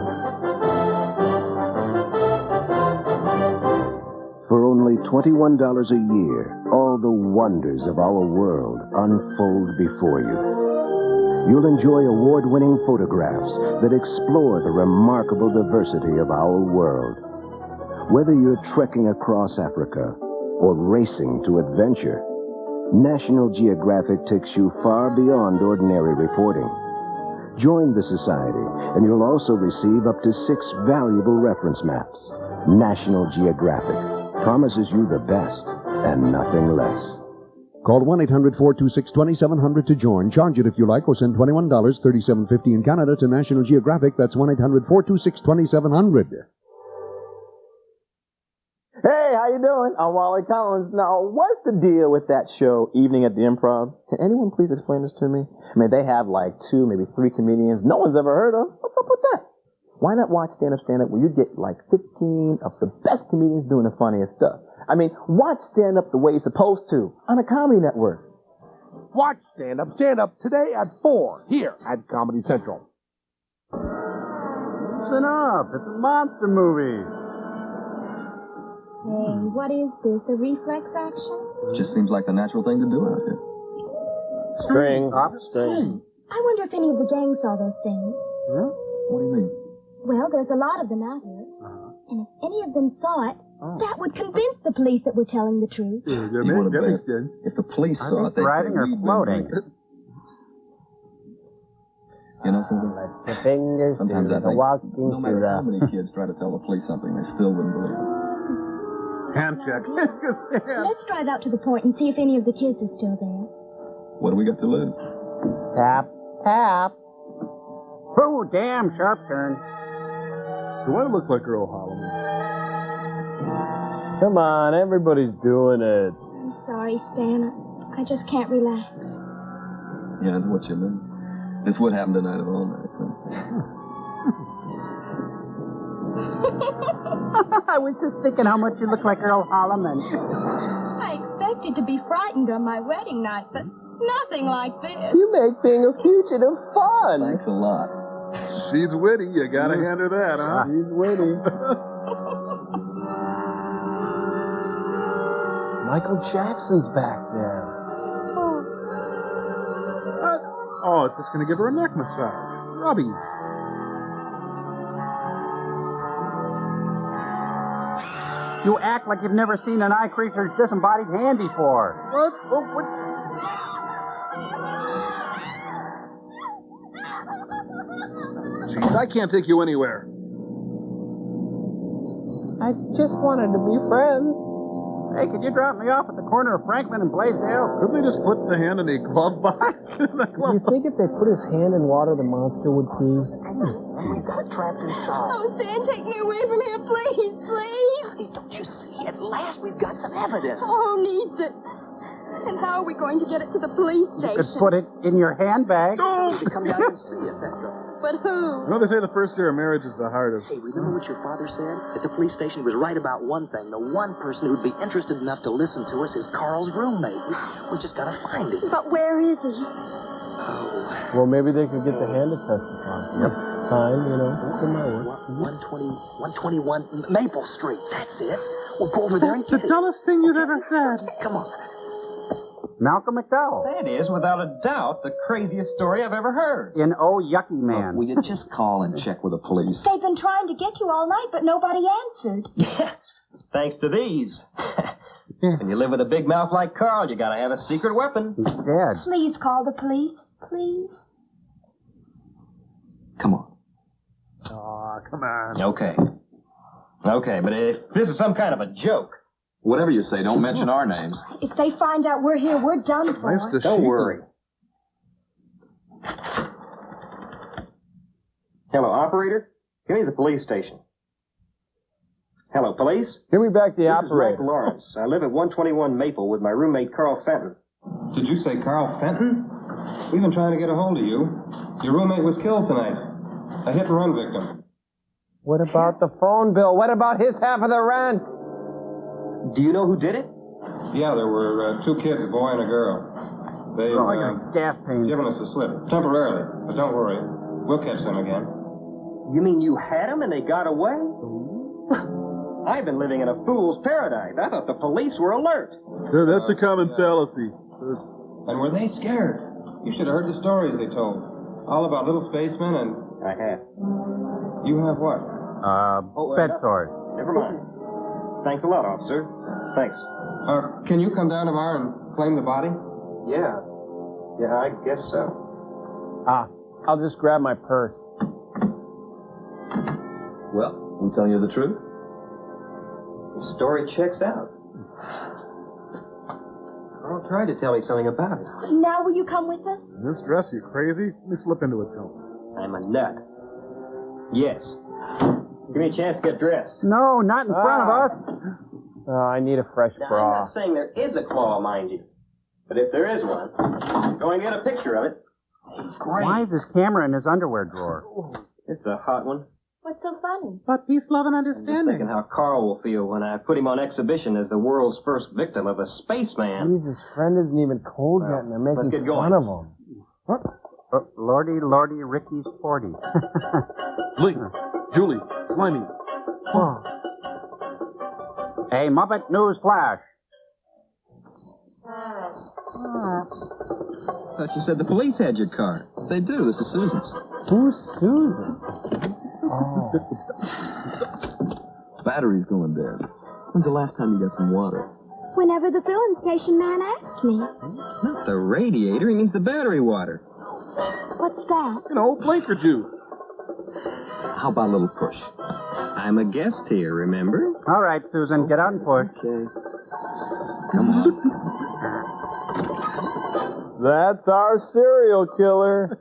For only $21 a year, all the wonders of our world unfold before you. You'll enjoy award-winning photographs that explore the remarkable diversity of our world. Whether you're trekking across Africa or racing to adventure, National Geographic takes you far beyond ordinary reporting. Join the Society, and you'll also receive up to 6 valuable reference maps. National Geographic promises you the best and nothing less. Call 1-800-426-2700 to join. Charge it if you like, or send $21, $37.50 in Canada to National Geographic. That's 1-800-426-2700. Hey, how you doing? I'm Wally Collins. Now, what's the deal with that show, Evening at the Improv? Can anyone please explain this to me? I mean, they have like 2, maybe 3 comedians no one's ever heard of. What's up with that? Why not watch Stand Up where you get like 15 of the best comedians doing the funniest stuff? I mean, watch Stand Up the way you're supposed to on a comedy network. Watch Stand Up today at 4 here at Comedy Central. Listen up. It's a monster movie. Hey, what is this? A reflex action? Just seems like the natural thing to do out here. String. String. I wonder if any of the gang saw those things. Huh? What do you mean? Well, there's a lot of them out here. And if any of them saw it, that would convince the police that we're telling the truth. You want to bet if the police saw it, they'd riding or floating? You know something? The fingers Sometimes I the think walking no matter how many kids try to tell the police something, they still wouldn't believe it. Hand check. Let's drive out to the point and see if any of the kids are still there. What do we got to lose? Tap, tap. Oh, damn, sharp turn. Do I look like Earl Holliman? Come on, everybody's doing it. I'm sorry, Stan. I just can't relax. Yeah, that's what you mean. It's what happened tonight of all nights. Huh? I was just thinking how much you look like Earl Holliman. I expected to be frightened on my wedding night, but nothing like this. You make being a fugitive fun. Thanks a lot. She's witty. You gotta hand her that, huh? She's witty. Michael Jackson's back there. Oh, it's just gonna give her a neck massage. Rubbies. You act like you've never seen an eye creature's disembodied hand before. What? Jeez, I can't take you anywhere. I just wanted to be friends. Hey, could you drop me off at the corner of Franklin and Blaisdell? Couldn't they just put the hand in a glove box? Do you think if they put his hand in water, the monster would freeze? We got trapped inside. Oh, Stan, take me away from here, please, please. Honey, don't you see? At last we've got some evidence. Oh, who needs it? And how are we going to get it to the police station? You could put it in your handbag. You should come down and see it, that's all. But who? You know, they say the first year of marriage is the hardest. Hey, remember what your father said? At the police station, he was right about one thing. The one person who'd be interested enough to listen to us is Carl's roommate. We just gotta find him. But where is he? Oh. Well, maybe they could get the hand to testify. Yep. Time, you know. It might work. 121 Maple Street. That's it. We'll go over there and get the dumbest thing you've ever said. Come on. Malcolm McDowell. That is, without a doubt, the craziest story I've ever heard. In Oh Yucky Man. Will you just call and check with the police? They've been trying to get you all night, but nobody answered. Yeah, thanks to these. When you live with a big mouth like Carl, you gotta have a secret weapon. He's dead. Please call the police, please. Come on. Aw, come on. Okay. Okay, but if this is some kind of a joke... Whatever you say, don't mention our names. If they find out we're here, we're done for. Don't worry. Hello, operator? Give me the police station. Hello, police? Give me back the This operator. is Mike Lawrence. I live at 121 Maple with my roommate, Carl Fenton. Did you say Carl Fenton? We've been trying to get a hold of you. Your roommate was killed tonight. A hit-and-run victim. What about the phone bill? What about his half of the rent? Do you know who did it? Yeah, there were two kids, a boy and a girl. They've gas pain. given us a slip. Temporarily. But don't worry. We'll catch them again. You mean you had them and they got away? I've been living in a fool's paradise. I thought the police were alert. That's a common fallacy. And were they scared? You should have heard the stories they told. All about little spacemen and... I have. You have what? Bed sores. Never mind. Thanks a lot, officer. Thanks. Can you come down tomorrow and claim the body? Yeah. Yeah, I guess so. I'll just grab my purse. Well, I'm telling you the truth. The story checks out. Carl tried to tell me something about it. Now will you come with us? In this dress, you crazy? Let me slip into it, Tony. I'm a nut. Yes. Give me a chance to get dressed. No, not in front of us. I need a fresh Now, bra. I'm not saying there is a claw, mind you. But if there is one, go and get a picture of it. Great. Why is his camera in his underwear drawer? It's a hot one. What's so funny? But peace, love, and I'm just thinking how Carl will feel when I put him on exhibition as the world's first victim of a spaceman. His friend isn't even cold yet, and they're making let's get going. fun of him. Lordy, Ricky's 40. Lee, Julie, Slimy. Hey, Muppet News Flash. Thought you said the police had your car. They do. This is Susan's. Who's Susan? Battery's going dead. When's the last time you got some water? Whenever the filling station man asks me. Not the radiator. He means the battery water. What's that? Blinker juice. How about a little push? I'm a guest here, remember? All right, Susan, get out and push. Okay. Come on. That's our serial killer.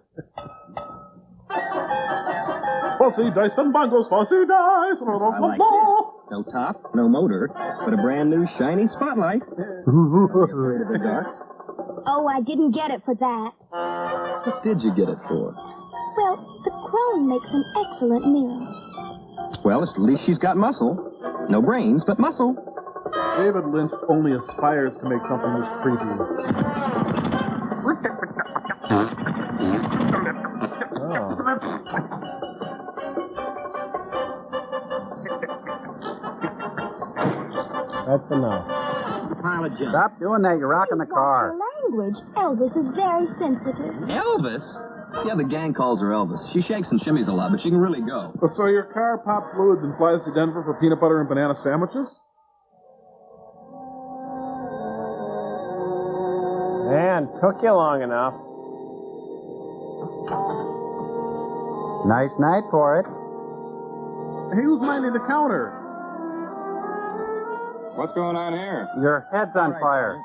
Fussy dice and bongos, fussy dice. I like this. No top, no motor, but a brand new shiny spotlight. Afraid of the dark? Oh, I didn't get it for that. What did you get it for? Well, the crone makes an excellent mirror. Well, at least she's got muscle. No brains, but muscle. David Lynch only aspires to make something this creepy. That's enough. Stop doing that. You're rocking the car. Language. Elvis is very sensitive. Elvis? Yeah, the gang calls her Elvis. She shakes and shimmies a lot, but she can really go. So your car pops fluids and flies to Denver for peanut butter and banana sandwiches? Man, took you long enough. Nice night for it. Hey, who's minding the counter? What's going on here? Your head's on fire.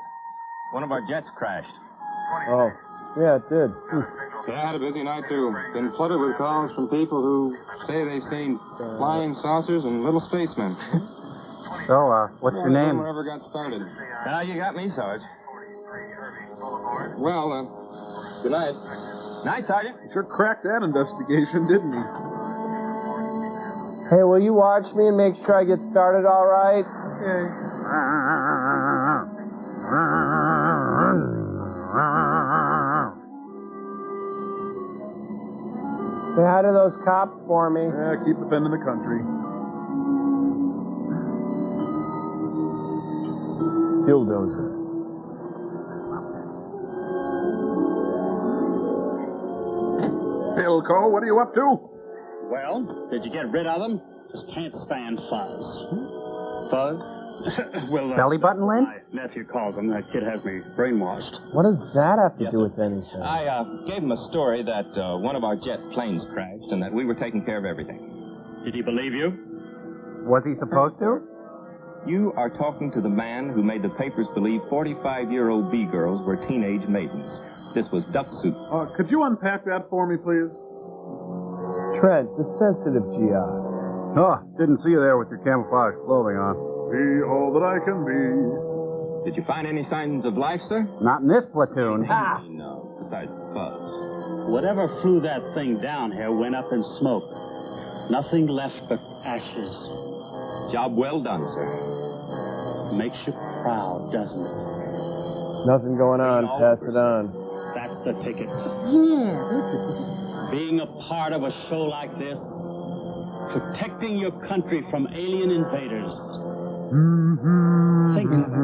One of our jets crashed. Oh, yeah, it did. Yeah, I had a busy night, too. Been flooded with calls from people who say they've seen flying saucers and little spacemen. So, what's your name? Never got started. Now you got me, Sarge. Well, good night. Night, Sergeant. He sure cracked that investigation, didn't he? Hey, will you watch me and make sure I get started all right? Okay. Say hi to those cops for me. Yeah, keep defending the country. Bulldozer. Hey, old Cole, what are you up to? Well, did you get rid of them? Just can't stand fuzz. Fuzz? Well, belly button, Lynn? My nephew calls him. That kid has me brainwashed. What does that have to do with anything? I gave him a story that one of our jet planes crashed and that we were taking care of everything. Did he believe you? Was he supposed to? You are talking to the man who made the papers believe 45-year-old B-girls were teenage maidens. This was duck soup. Could you unpack that for me, please? Trent, the sensitive GI. Oh, didn't see you there with your camouflage clothing on. Be all that I can be. Did you find any signs of life, sir? Not in this platoon. No, besides fuzz. Whatever flew that thing down here went up in smoke. Nothing left but ashes. Job well done, sir. Makes you proud, doesn't it? Nothing going on. Pass it on. That's the ticket. Yeah. Being a part of a show like this, protecting your country from alien invaders. Think of it.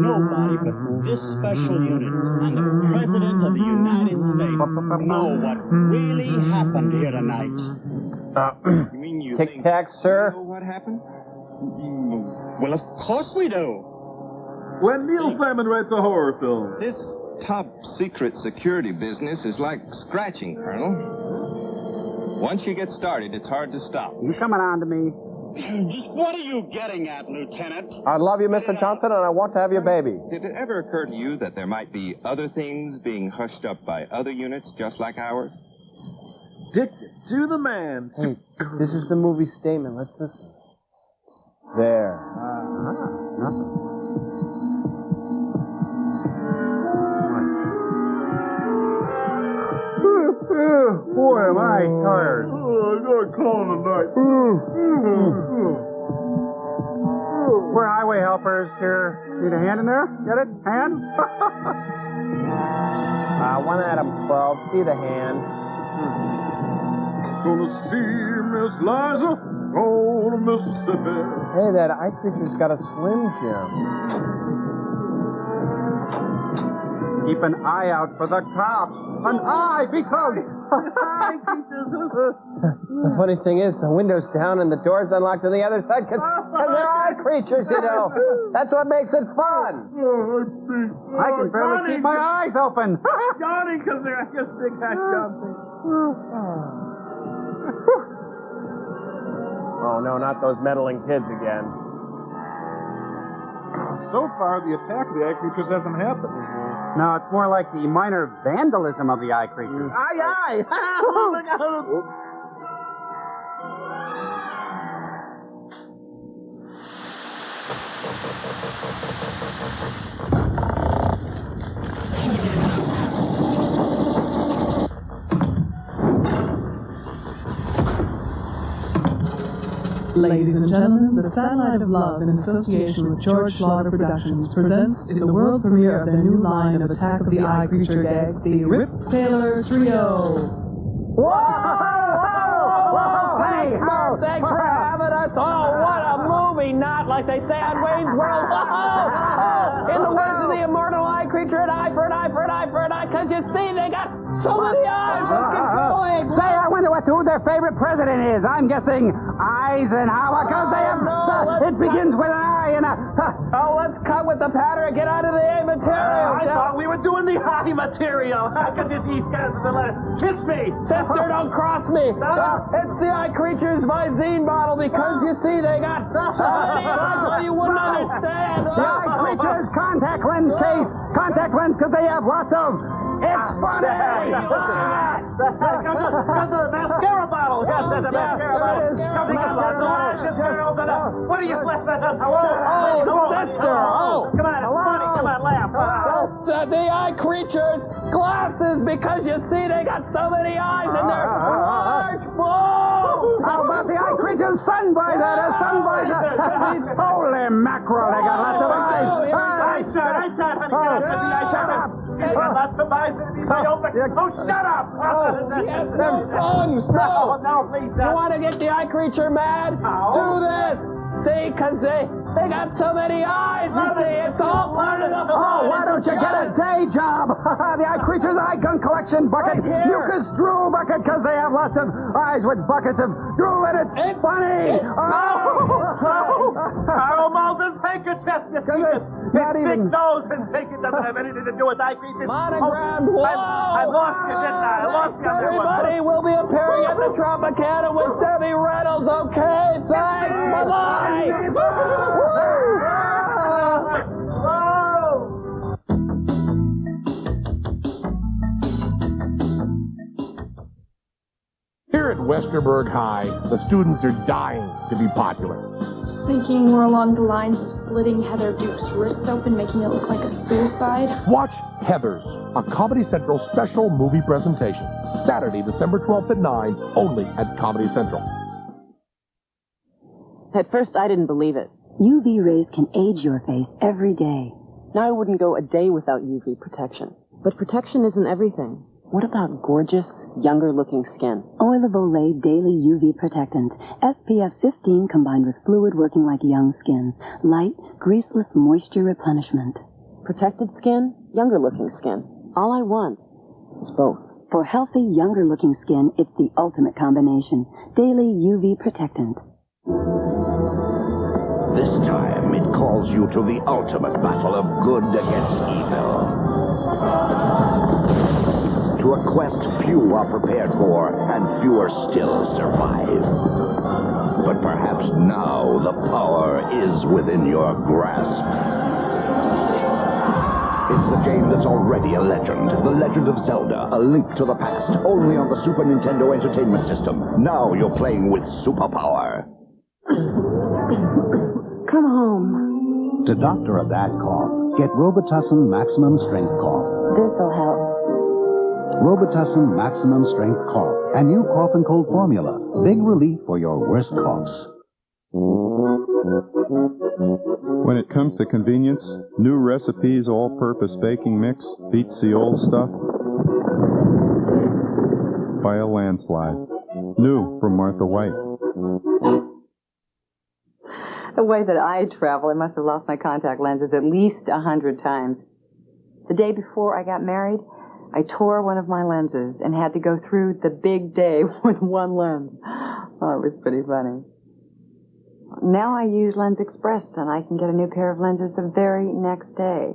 Nobody but this special unit and the President of the United States know what really happened here tonight. You mean you Tic Tac, sir? know what happened? Well, of course we do. When Neil Simon writes a horror film. This top-secret security business is like scratching, Colonel. Once you get started, it's hard to stop. You coming on to me? Just what are you getting at, Lieutenant? I love you, Mr. Johnson, and I want to have your baby. Did it ever occur to you that there might be other things being hushed up by other units just like ours? Addicted to the man. Hey, this is the movie statement. Let's listen. There. Nothing. Boy, am I tired. I got a call tonight. We're highway helpers here. Need a hand in there? Get it? Hand? One Adam 12. See the hand. Gonna see Miss Liza go to Mississippi. Hey, that eye creature's got a Slim Jim. Keep an eye out for the cops. An eye, because... The funny thing is, the window's down and the door's unlocked on the other side because they're eye creatures, you know. That's what makes it fun. I can barely keep my eyes open. Yawning because I guess they got something. Oh, no, not those meddling kids again. So far, the attack of the eye creatures hasn't happened. No, it's more like the minor vandalism of the eye creatures. Aye, aye. Ladies and gentlemen, the Satellite of Love, in association with George Slaughter Productions, presents in the world premiere of their new line of Attack of the Eye Creature gags, the Rip Taylor Trio. Whoa! Hey, thanks for having us. Oh, what a movie! Not like they say on Wayne's World. In the words of the immortal eye creature, an eye for an eye for an eye for an eye. Cause you see, they got so many eyes. Let's get going. Say, I wonder who their favorite president is. I'm guessing Eisenhower, because they have... it begins with an I and a... let's cut with the pattern and get out of the A material. I thought we were doing the eye material. How could these guys have let kiss me? Sister, don't cross me. It's the eye creatures Visine bottle because you see they got so many eyes so you wouldn't understand. The eye creatures contact lens case. Contact lens because they have lots of... It's funny! The mascara bottle. Yes, there's a mascara bottle. What are you laughing at? Sister. Come on, it's funny. Come on, laugh. The eye creatures glasses because you see they got so many eyes and they're large. Whoa! How about the eye creatures sun visor? Holy mackerel, they got lots of eyes. I shot, honey. Shut up. They got lots of eyes in these open. Oh, shut up. Yes, them tongues. No, please. You want to get the eye creature mad? Do this. See, because they got so many eyes, you see. It's all part of the fun. Oh, why don't you get a day job? The eye creature's eye gun collection bucket. Mucus drool bucket, because they have lots of eyes with buckets of drool in it. It's funny. Carl Malden's handkerchief. Not even... Big nose and think it doesn't have anything to do with eye creatures. Monogrammed. Whoa! I lost you, didn't I? I lost you. Everybody will be appearing at the Tropicana with Debbie Reynolds, okay? Thanks. Here at Westerberg High, the students are dying to be popular. Thinking more along the lines of slitting Heather Duke's wrists open, making it look like a suicide. Watch Heathers, a Comedy Central special movie presentation. Saturday, December 12th at 9, only at Comedy Central. At first, I didn't believe it. UV rays can age your face every day. Now I wouldn't go a day without UV protection. But protection isn't everything. What about gorgeous, younger-looking skin? Oil of Olay Daily UV Protectant. SPF 15 combined with fluid working like young skin. Light, greaseless moisture replenishment. Protected skin, younger-looking skin. All I want is both. For healthy, younger-looking skin, it's the ultimate combination. Daily UV Protectant. This time, it calls you to the ultimate battle of good against evil. To a quest few are prepared for, and fewer still survive. But perhaps now the power is within your grasp. It's the game that's already a legend. The Legend of Zelda, A Link to the Past, only on the Super Nintendo Entertainment System. Now you're playing with superpower. Come home. To doctor a bad cough, get Robitussin Maximum Strength Cough. This'll help. Robitussin Maximum Strength Cough, a new cough and cold formula. Big relief for your worst coughs. When it comes to convenience, new recipes all-purpose baking mix beats the old stuff by a landslide. New from Martha White. The way that I travel, I must have lost my contact lenses at least 100 times. The day before I got married, I tore one of my lenses and had to go through the big day with one lens. Oh, it was pretty funny. Now I use Lens Express, and I can get a new pair of lenses the very next day.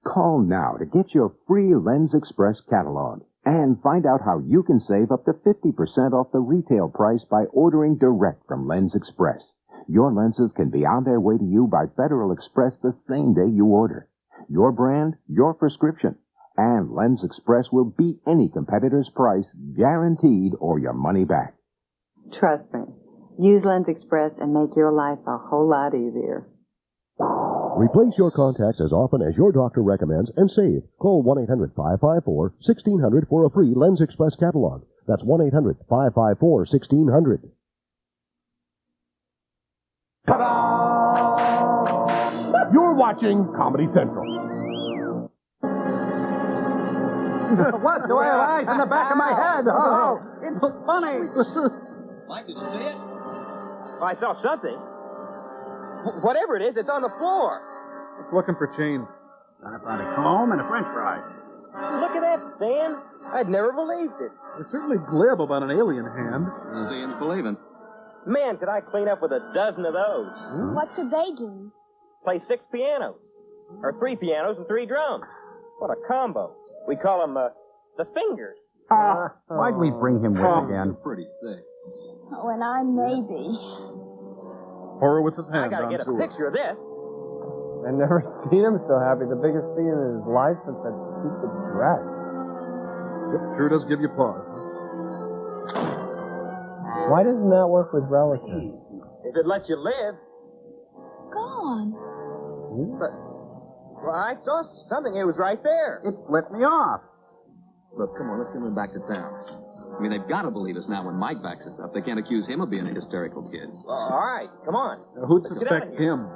Call now to get your free Lens Express catalog and find out how you can save up to 50% off the retail price by ordering direct from Lens Express. Your lenses can be on their way to you by Federal Express the same day you order. Your brand, your prescription. And Lens Express will beat any competitor's price, guaranteed, or your money back. Trust me. Use Lens Express and make your life a whole lot easier. Replace your contacts as often as your doctor recommends and save. Call 1-800-554-1600 for a free Lens Express catalog. That's 1-800-554-1600. Ta-da! You're watching Comedy Central. What? Do I have eyes in the back of my head? Oh, it's funny. Mike, did you see it? Oh, I saw something. Whatever it is, it's on the floor. It's looking for change. I found a comb and a french fry. Look at that, Stan. I'd never believed it. You're certainly glib about an alien hand. Seeing's believing. Man, could I clean up with a dozen of those. What could they do? Play 6 pianos. Or 3 pianos and 3 drums. What a combo. We call them, the fingers. Why'd we bring him with again? Pretty sick. Oh, and I maybe. Horowitz's hand. I gotta get a picture of this. I've never seen him so happy. The biggest thing in his life since that stupid dress. Yep, sure does give you pause. Why doesn't that work with relatives? If it lets you live. Gone. But, well, I saw something. It was right there. It flipped me off. Look, come on, let's get him back to town. I mean, they've got to believe us now when Mike backs us up. They can't accuse him of being a hysterical kid. All right, come on. Now, who'd suspect him?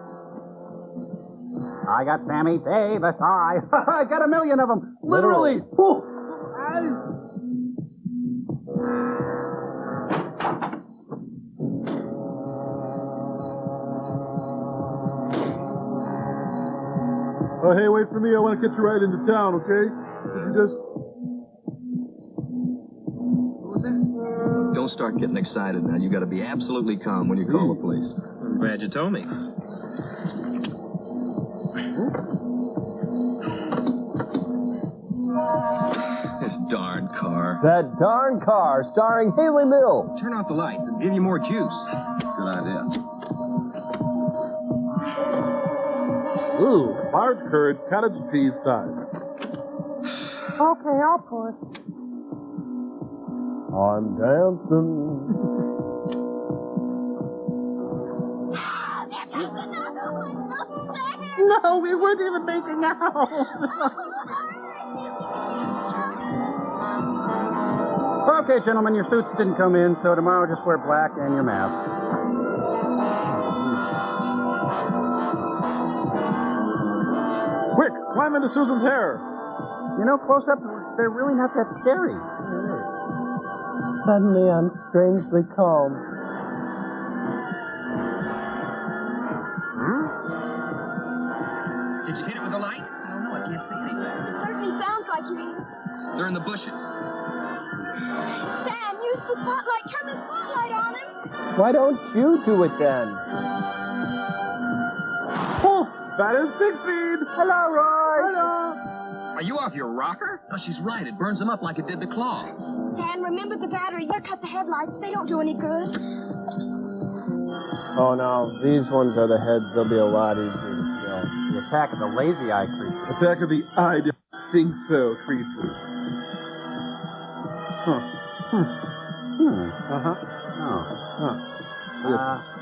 I got Sammy Davis. I got 1 million of them. Literally. Oh, hey, wait for me. I want to get you right into town, okay? Could you just... Don't start getting excited now. You got to be absolutely calm when you call the police. I'm glad you told me. This darn car. That darn car starring Haley Mills. Turn off the lights and give you more juice. Good idea. Ooh, large curd, cottage cheese size. Okay, I'll pour it. I'm dancing. No, we weren't even making out. Okay, gentlemen, your suits didn't come in, so tomorrow just wear black and your mask. Quick, climb into Susan's hair. You know, close up, they're really not that scary. Suddenly, I'm strangely calm. Did you hit it with the light? I don't know. I can't see anything. It certainly sounds like you hit. They're in the bushes. Sam, use the spotlight. Turn the spotlight on him. Why don't you do it then? Oh, that is Big-Feed. Hello, Roy. Hello. Are you off your rocker? Oh, she's right. It burns them up like it did the claw. Sam, remember the battery. You cut the headlights. They don't do any good. Oh, no. These ones are the heads. They'll be a lot easier to kill. The attack of the lazy eye creature. Attack of the I don't think so creature.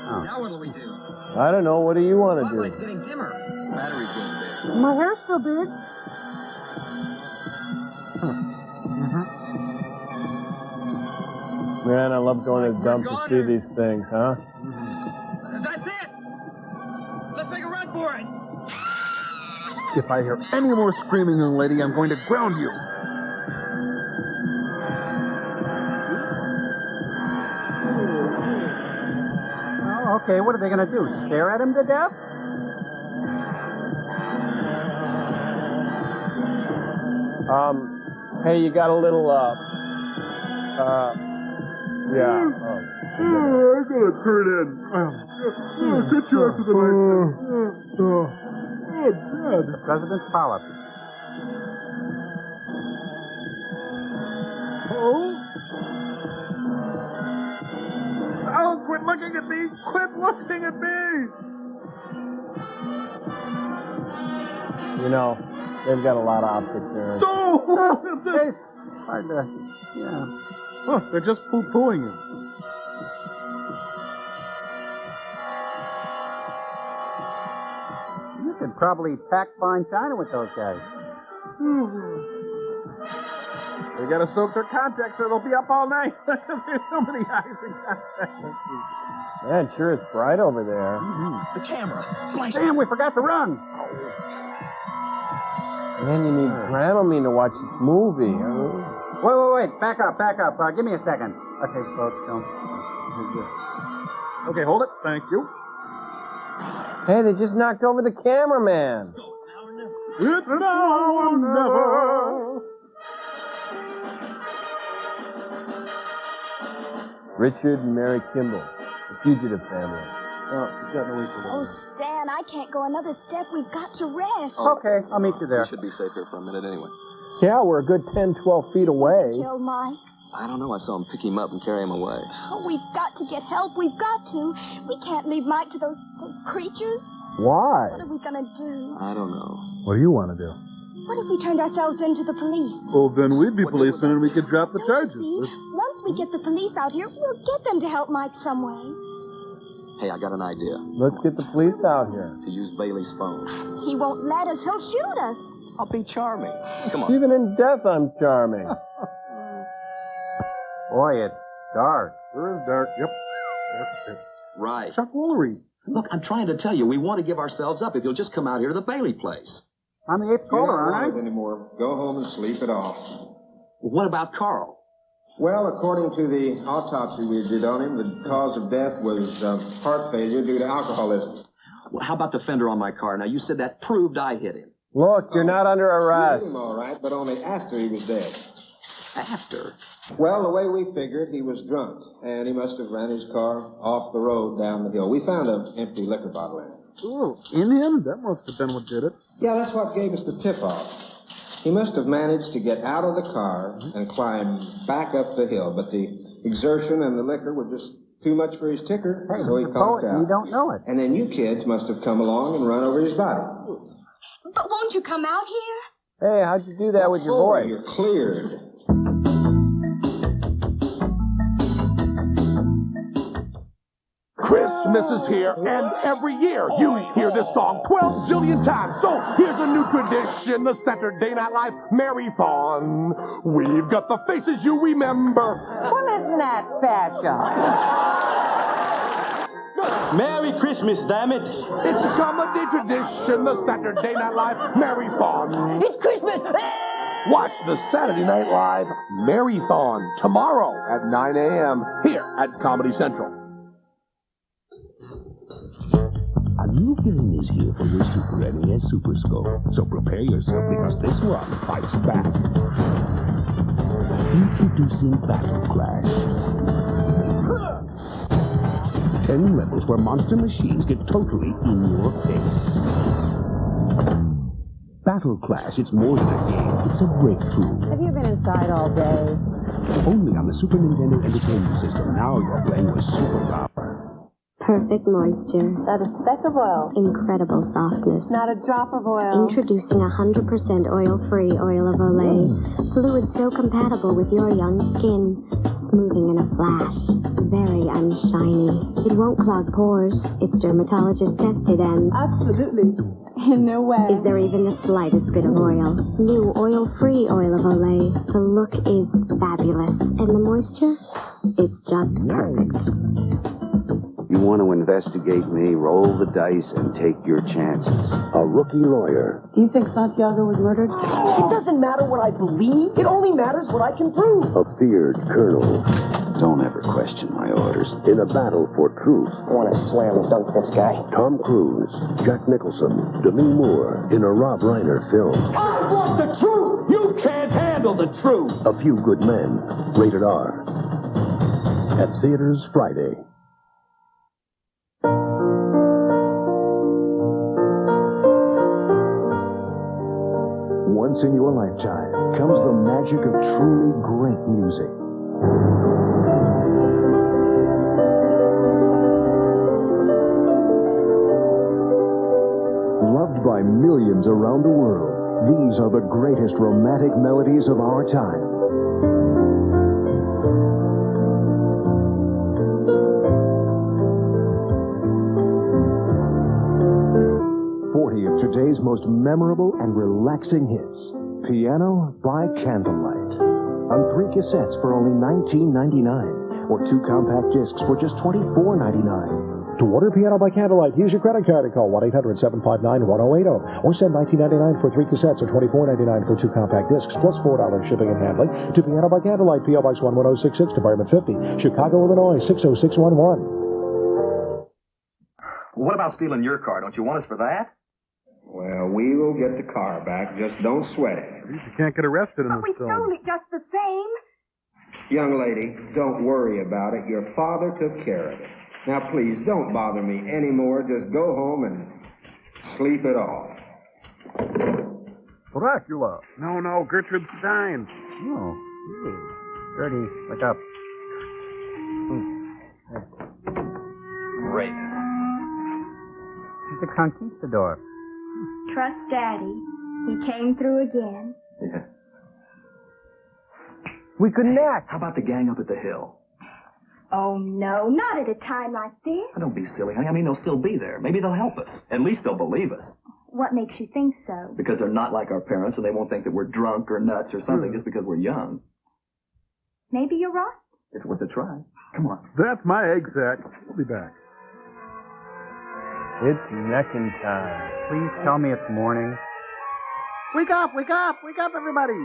Now what'll we do? I don't know. What do you want to do? Spotlight's getting dimmer. Battery's getting big. My hair's so big. Man, I love going to the dump to see these things, huh? That's it! Let's make a run for it! If I hear any more screaming, young lady, I'm going to ground you. Oh, okay, what are they going to do? Stare at him to death? Hey, you got a little, yeah. I'm gonna turn in. Get you after the night. Dad. The president's polyp. Oh? Oh, quit looking at me! Quit looking at me! You know, they've got a lot of optics there. No! Hey, hard to, yeah. Oh, they're just poo-pooing him. You could probably pack fine china with those guys. They gotta soak their contacts or they'll be up all night. There's so many eyes in contacts. Man, sure it's bright over there. The camera. Sam, we forgot to run. Man, you need Dramamine to watch this movie. Wait. Back up. Give me a second. Okay, folks, don't. Okay, hold it. Thank you. Hey, they just knocked over the cameraman. It's now or never. Richard and Mary Kimball, the fugitive family. Oh, she's got no equal. Oh, Stan, I can't go another step. We've got to rest. Okay, I'll meet you there. We should be safe here for a minute anyway. Yeah, we're a good 10, 12 feet away. Kill Mike. I don't know. I saw him pick him up and carry him away. Oh, we've got to get help. We've got to. We can't leave Mike to those creatures. Why? What are we going to do? I don't know. What do you want to do? What if we turned ourselves into the police? Well, then we'd be policemen and we could drop the charges. Once we get the police out here, we'll get them to help Mike some way. Hey, I got an idea. Let's get the police out here. To use Bailey's phone. He won't let us. He'll shoot us. I'll be charming. Come on. Even in death, I'm charming. Boy, it's dark. Sure is dark. Yep. Right. Chuck Woolery. Look, I'm trying to tell you, we want to give ourselves up if you'll just come out here to the Bailey place. I'm the eighth caller, aren't I? Anymore. Go home and sleep it off. What about Carl? Well, according to the autopsy we did on him, the cause of death was heart failure due to alcoholism. Well, how about the fender on my car? Now, you said that proved I hit him. Look, you're not under We arrest. hit him all right, but only after he was dead. After? Well, the way we figured, he was drunk, and he must have ran his car off the road down the hill. We found an empty liquor bottle in it. Oh, in him? That must have been what did it. Yeah, that's what gave us the tip-off. He must have managed to get out of the car and climb back up the hill, but the exertion and the liquor were just Too much for his ticker, so he Poet, conked out. you don't know it. And then you kids must have come along and run over his body. But won't you come out here? Hey, how'd you do that with your voice? You're cleared. Christmas is here, and every year you hear this song 12 zillion times. So here's a new tradition, the Saturday Night Live Merry-Thon. We've got the faces you remember. Well, isn't that fashion? Merry Christmas, damn it. It's a comedy tradition, the Saturday Night Live Merry-Thon. It's Christmas! Watch the Saturday Night Live Merry-Thon tomorrow At 9 a.m. here at Comedy Central. A new villain is here for your Super NES Super Scope, so prepare yourself because this one fights back. Introducing Battle Clash. 10 levels where monster machines get totally in your face. Battle Clash, it's more than a game, it's a breakthrough. Have you been inside all day? Only on the Super Nintendo Entertainment System. Now you're playing with superpower. Perfect moisture. Not a speck of oil. Incredible softness. Not a drop of oil. Introducing 100% oil-free oil of Olay. Fluid so compatible with your young skin. Smoothing in a flash. Very unshiny. It won't clog pores. It's dermatologist tested and... Absolutely. In no way. Is there even the slightest bit of oil? New oil-free oil of Olay. The look is fabulous. And the moisture? It's just perfect. You want to investigate me, roll the dice, and take your chances. A rookie lawyer. Do you think Santiago was murdered? It doesn't matter what I believe. It only matters what I can prove. A feared colonel. Don't ever question my orders. In a battle for truth. I want to slam dunk this guy. Tom Cruise, Jack Nicholson, Demi Moore in a Rob Reiner film. I want the truth. You can't handle the truth. A Few Good Men. Rated R. At theaters Friday. Once in your lifetime comes the magic of truly great music. Loved by millions around the world, these are the greatest romantic melodies of our time. Of today's most memorable and relaxing hits. Piano by Candlelight. On 3 cassettes for only $19.99, or 2 compact discs for just $24.99. To order Piano by Candlelight, use your credit card and call 1-800-759-1080, or send $19.99 for 3 cassettes or $24.99 for 2 compact discs, plus $4 shipping and handling to Piano by Candlelight, P.O. Box 11066, Department 50, Chicago, Illinois 60611. What about stealing your car? Don't you want us for that? Well, we will get the car back. Just don't sweat it. You can't get arrested in But we this film. stole it just the same. Young lady, don't worry about it. Your father took care of it. Now, please, don't bother me anymore. Just go home and sleep it off. Dracula. No, Gertrude Stein. Oh. Gertie, wake up. Great. She's a conquistador. Trust Daddy. He came through again. Yeah. We couldn't act. How about the gang up at the hill? Oh, no, not at a time like this. Oh, don't be silly, honey. I mean, they'll still be there. Maybe they'll help us. At least they'll believe us. What makes you think so? Because they're not like our parents, and they won't think that we're drunk or nuts or something just because we're young. Maybe you're right. It's worth a try. Come on. That's my egg sack. We'll be back. It's necking time. Please tell me it's morning. Wake up, everybody.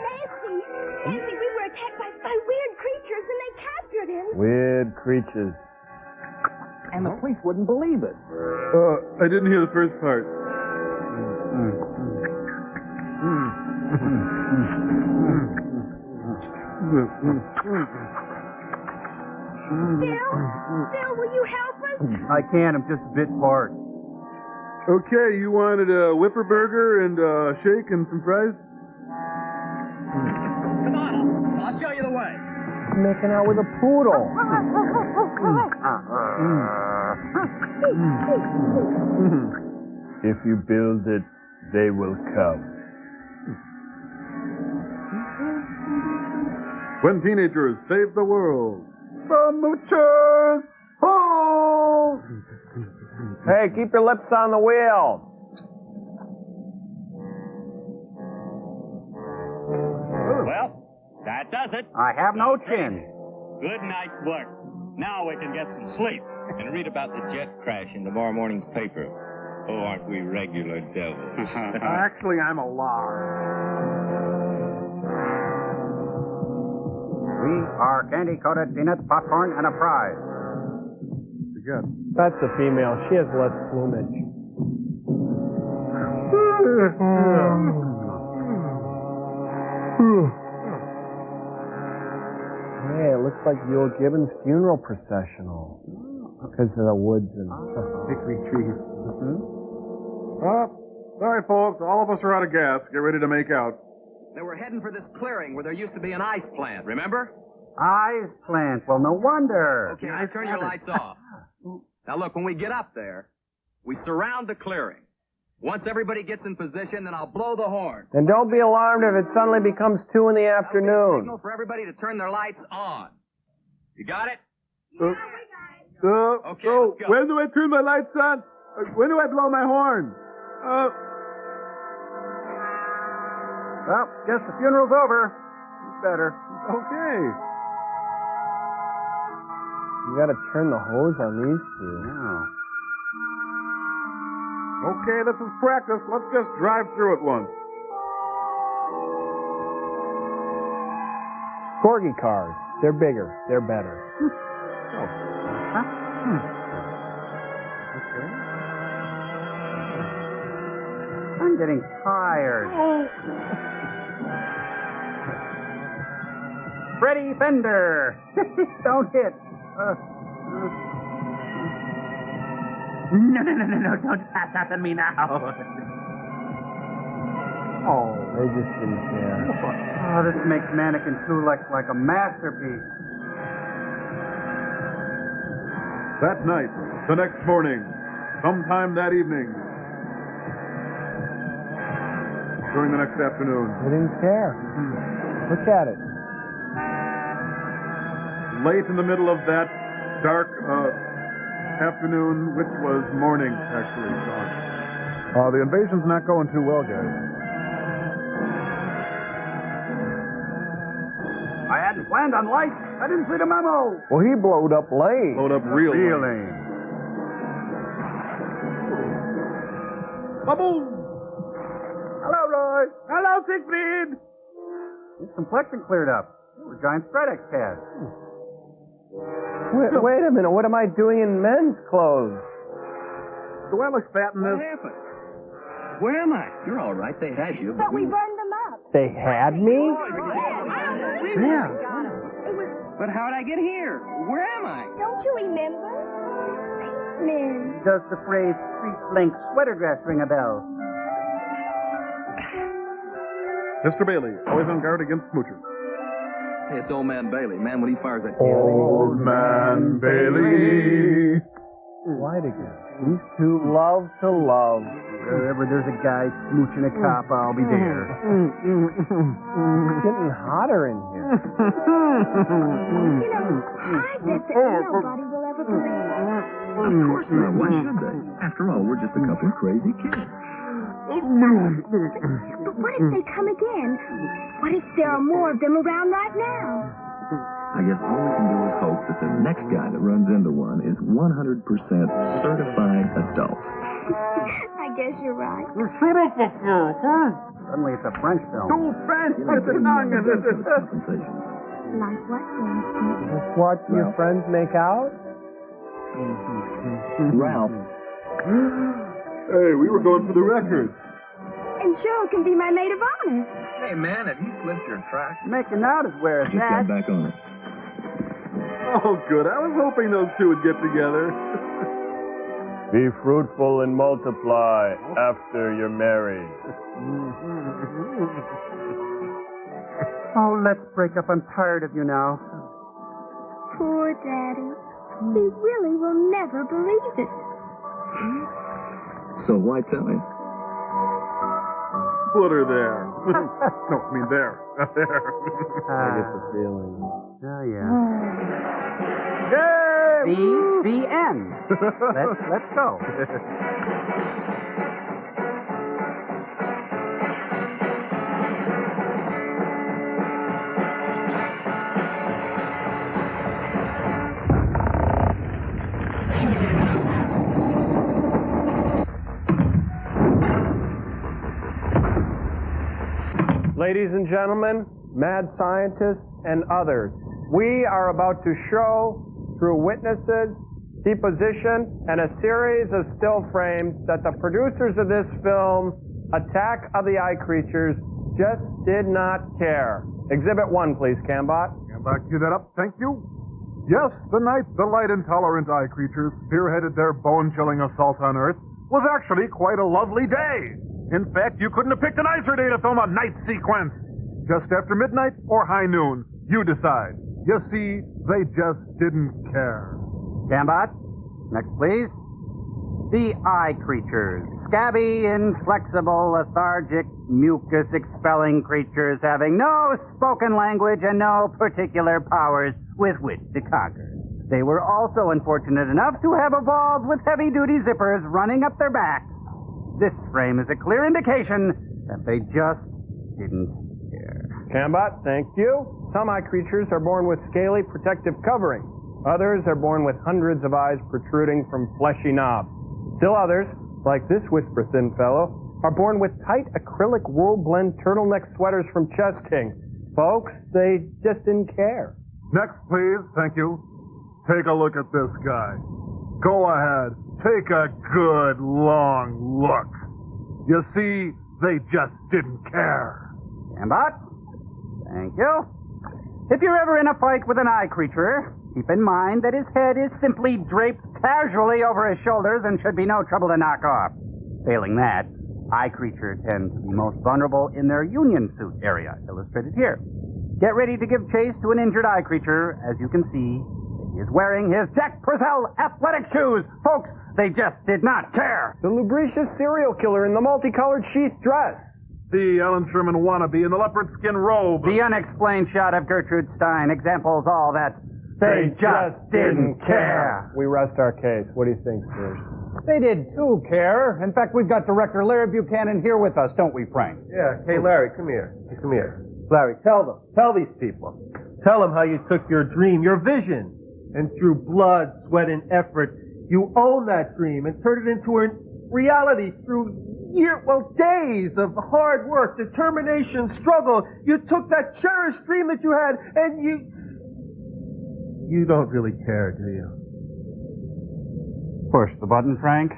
Nancy, we were attacked by weird creatures and they captured him. Weird creatures. And the police wouldn't believe it. I didn't hear the first part. Phil, will you help us? I can't. I'm just a bit part. Okay, you wanted a whipper burger and a shake and some fries? Come on, I'll show you the way. making out with a poodle. If you build it, they will come. When teenagers save the world. The moochers! Oh! Hey, keep your lips on the wheel. Well, that does it. I have no chin. Good night's work. Now we can get some sleep. And read about the jet crash in tomorrow morning's paper. Oh, aren't we regular devils? Actually, I'm a We are candy-coated peanuts, popcorn, and a prize. Good. That's the female. She has less plumage. Hey, it looks like the old Gibbons funeral processional. Because of the woods and hickory trees. Oh, sorry, folks. All of us are out of gas. Get ready to make out. They were heading for this clearing where there used to be an ice plant, remember? Ice plant. Well, no wonder. Okay, now turn your lights off. Now look, when we get up there, we surround the clearing. Once everybody gets in position, then I'll blow the horn. And don't be alarmed if it suddenly becomes 2 in the afternoon. Signal for everybody to turn their lights on. You got it? So, Okay, let's go. when do I turn my lights on? When do I blow my horn? Well, guess the funeral's over. Better. Okay. You gotta turn the hose on these two. Yeah. Okay, this is practice. Let's just drive through it once. Corgi cars. They're bigger. They're better. Okay. I'm getting tired. Freddy Fender! Don't hit. No, don't pass out on me now. Oh, they just didn't care. Oh, this makes Mannequin 2 like a masterpiece. That night, the next morning, sometime that evening, during the next afternoon. They didn't care. Look at it. Late in the middle of that dark afternoon, which was morning, actually, Sean. The invasion's not going too well, guys. I hadn't planned on lights. I didn't see the memo. Well, he blowed up late. Blowed up real late. Really? Ba-boom! Hello, Roy. Hello, Siegfried. His complexion cleared up. They were giant Spreadex pads. Wait a minute. What am I doing in men's clothes? Do I look fat in this? What happened? Where am I? You're all right. They had you. But we burned them up. They had me? Yeah. But how'd I get here? Where am I? Don't you remember? Spaceman. Does the phrase street link sweater dress ring a bell? Mr. Bailey, always on guard against smoochers. Hey, it's Old Man Bailey. Man, when he fires that Old Man Bailey. Why again? These two love to love. Wherever there's a guy smooching a cop, I'll be there. It's getting hotter in here. You know, I bet that nobody will ever believe it. Of course not. Why should they? After all, we're just a couple of crazy kids. But what if they come again? What if there are more of them around right now? I guess all we can do is hope that the next guy that runs into one is 100% certified adult. I guess you're right. Suddenly it's a French film. Too French for the compensation. Like what, Winston? Just watching your friends make out? Ralph. Hey, we were going for the record. And Cheryl can be my maid of honor. Hey, man, have you slipped your track? Making out is where it's Just at. got back on it. Oh, good. I was hoping those two would get together. Be fruitful and multiply after you're married. Oh, let's break up. I'm tired of you now. Poor Daddy. He really will never believe it. So why tell him? Put her there. No, I mean there. There. I get the feeling. Oh, yeah. Yay! The end. Let's go. Ladies and gentlemen, mad scientists, and others, we are about to show, through witnesses, deposition, and a series of still frames that the producers of this film, Attack of the Eye Creatures, just did not care. Exhibit 1, please, Cambot. Cambot, cue that up. Thank you. Yes, the night the light-intolerant eye creatures spearheaded their bone-chilling assault on Earth was actually quite a lovely day. In fact, you couldn't have picked a nicer day to film a night sequence. Just after midnight or high noon, you decide. You see, they just didn't care. Cambot, next please. The eye creatures. Scabby, inflexible, lethargic, mucus-expelling creatures having no spoken language and no particular powers with which to conquer. They were also unfortunate enough to have evolved with heavy-duty zippers running up their backs. This frame is a clear indication that they just didn't care. Cambot, thank you. Some eye creatures are born with scaly protective covering. Others are born with hundreds of eyes protruding from fleshy knobs. Still others, like this whisper-thin fellow, are born with tight acrylic wool blend turtleneck sweaters from Chess King. Folks, they just didn't care. Next, please. Thank you. Take a look at this guy. Go ahead. Take a good, long look. You see, they just didn't care. Cambot, thank you. If you're ever in a fight with an eye creature, keep in mind that his head is simply draped casually over his shoulders and should be no trouble to knock off. Failing that, eye creatures tend to be most vulnerable in their union suit area, illustrated here. Get ready to give chase to an injured eye creature. As you can see, he is wearing his Jack Purcell athletic shoes. Folks, they just did not care. The lubricious serial killer in the multicolored sheath dress. The Ellen Sherman wannabe in the leopard skin robe. The unexplained shot of Gertrude Stein examples all that they just didn't care. We rest our case. What do you think, Bruce? They did too care. In fact, we've got Director Larry Buchanan here with us, don't we, Frank? Yeah. Hey, Larry, come here. Come here. Larry, tell these people. Tell them how you took your dream, your vision, and through blood, sweat, and effort, you owned that dream and turned it into a reality through days of hard work, determination, struggle. You took that cherished dream that you had, and you don't really care, do you? Push the button, Frank.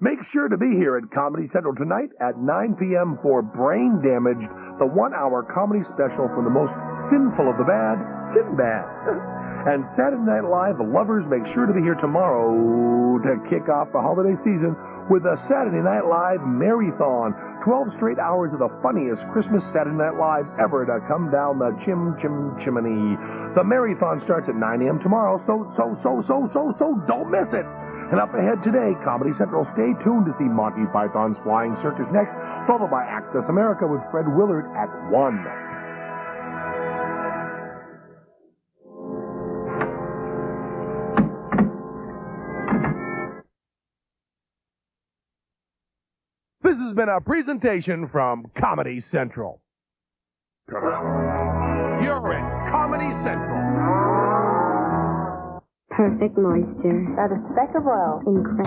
Make sure to be here at Comedy Central tonight at 9 p.m. for Brain Damaged, the 1-hour comedy special from the most sinful of the bad, Sinbad. And Saturday Night Live, the lovers, make sure to be here tomorrow to kick off the holiday season with a Saturday Night Live Merry-Thon. 12 straight hours of the funniest Christmas Saturday Night Live ever to come down the chimney. The Merry-Thon starts at 9 a.m. tomorrow, so don't miss it. And up ahead today, Comedy Central. Stay tuned to see Monty Python's Flying Circus next, followed by Access America with Fred Willard at 1. This has been a presentation from Comedy Central. You're in Comedy Central. Perfect moisture. Not a speck of oil. Incredible.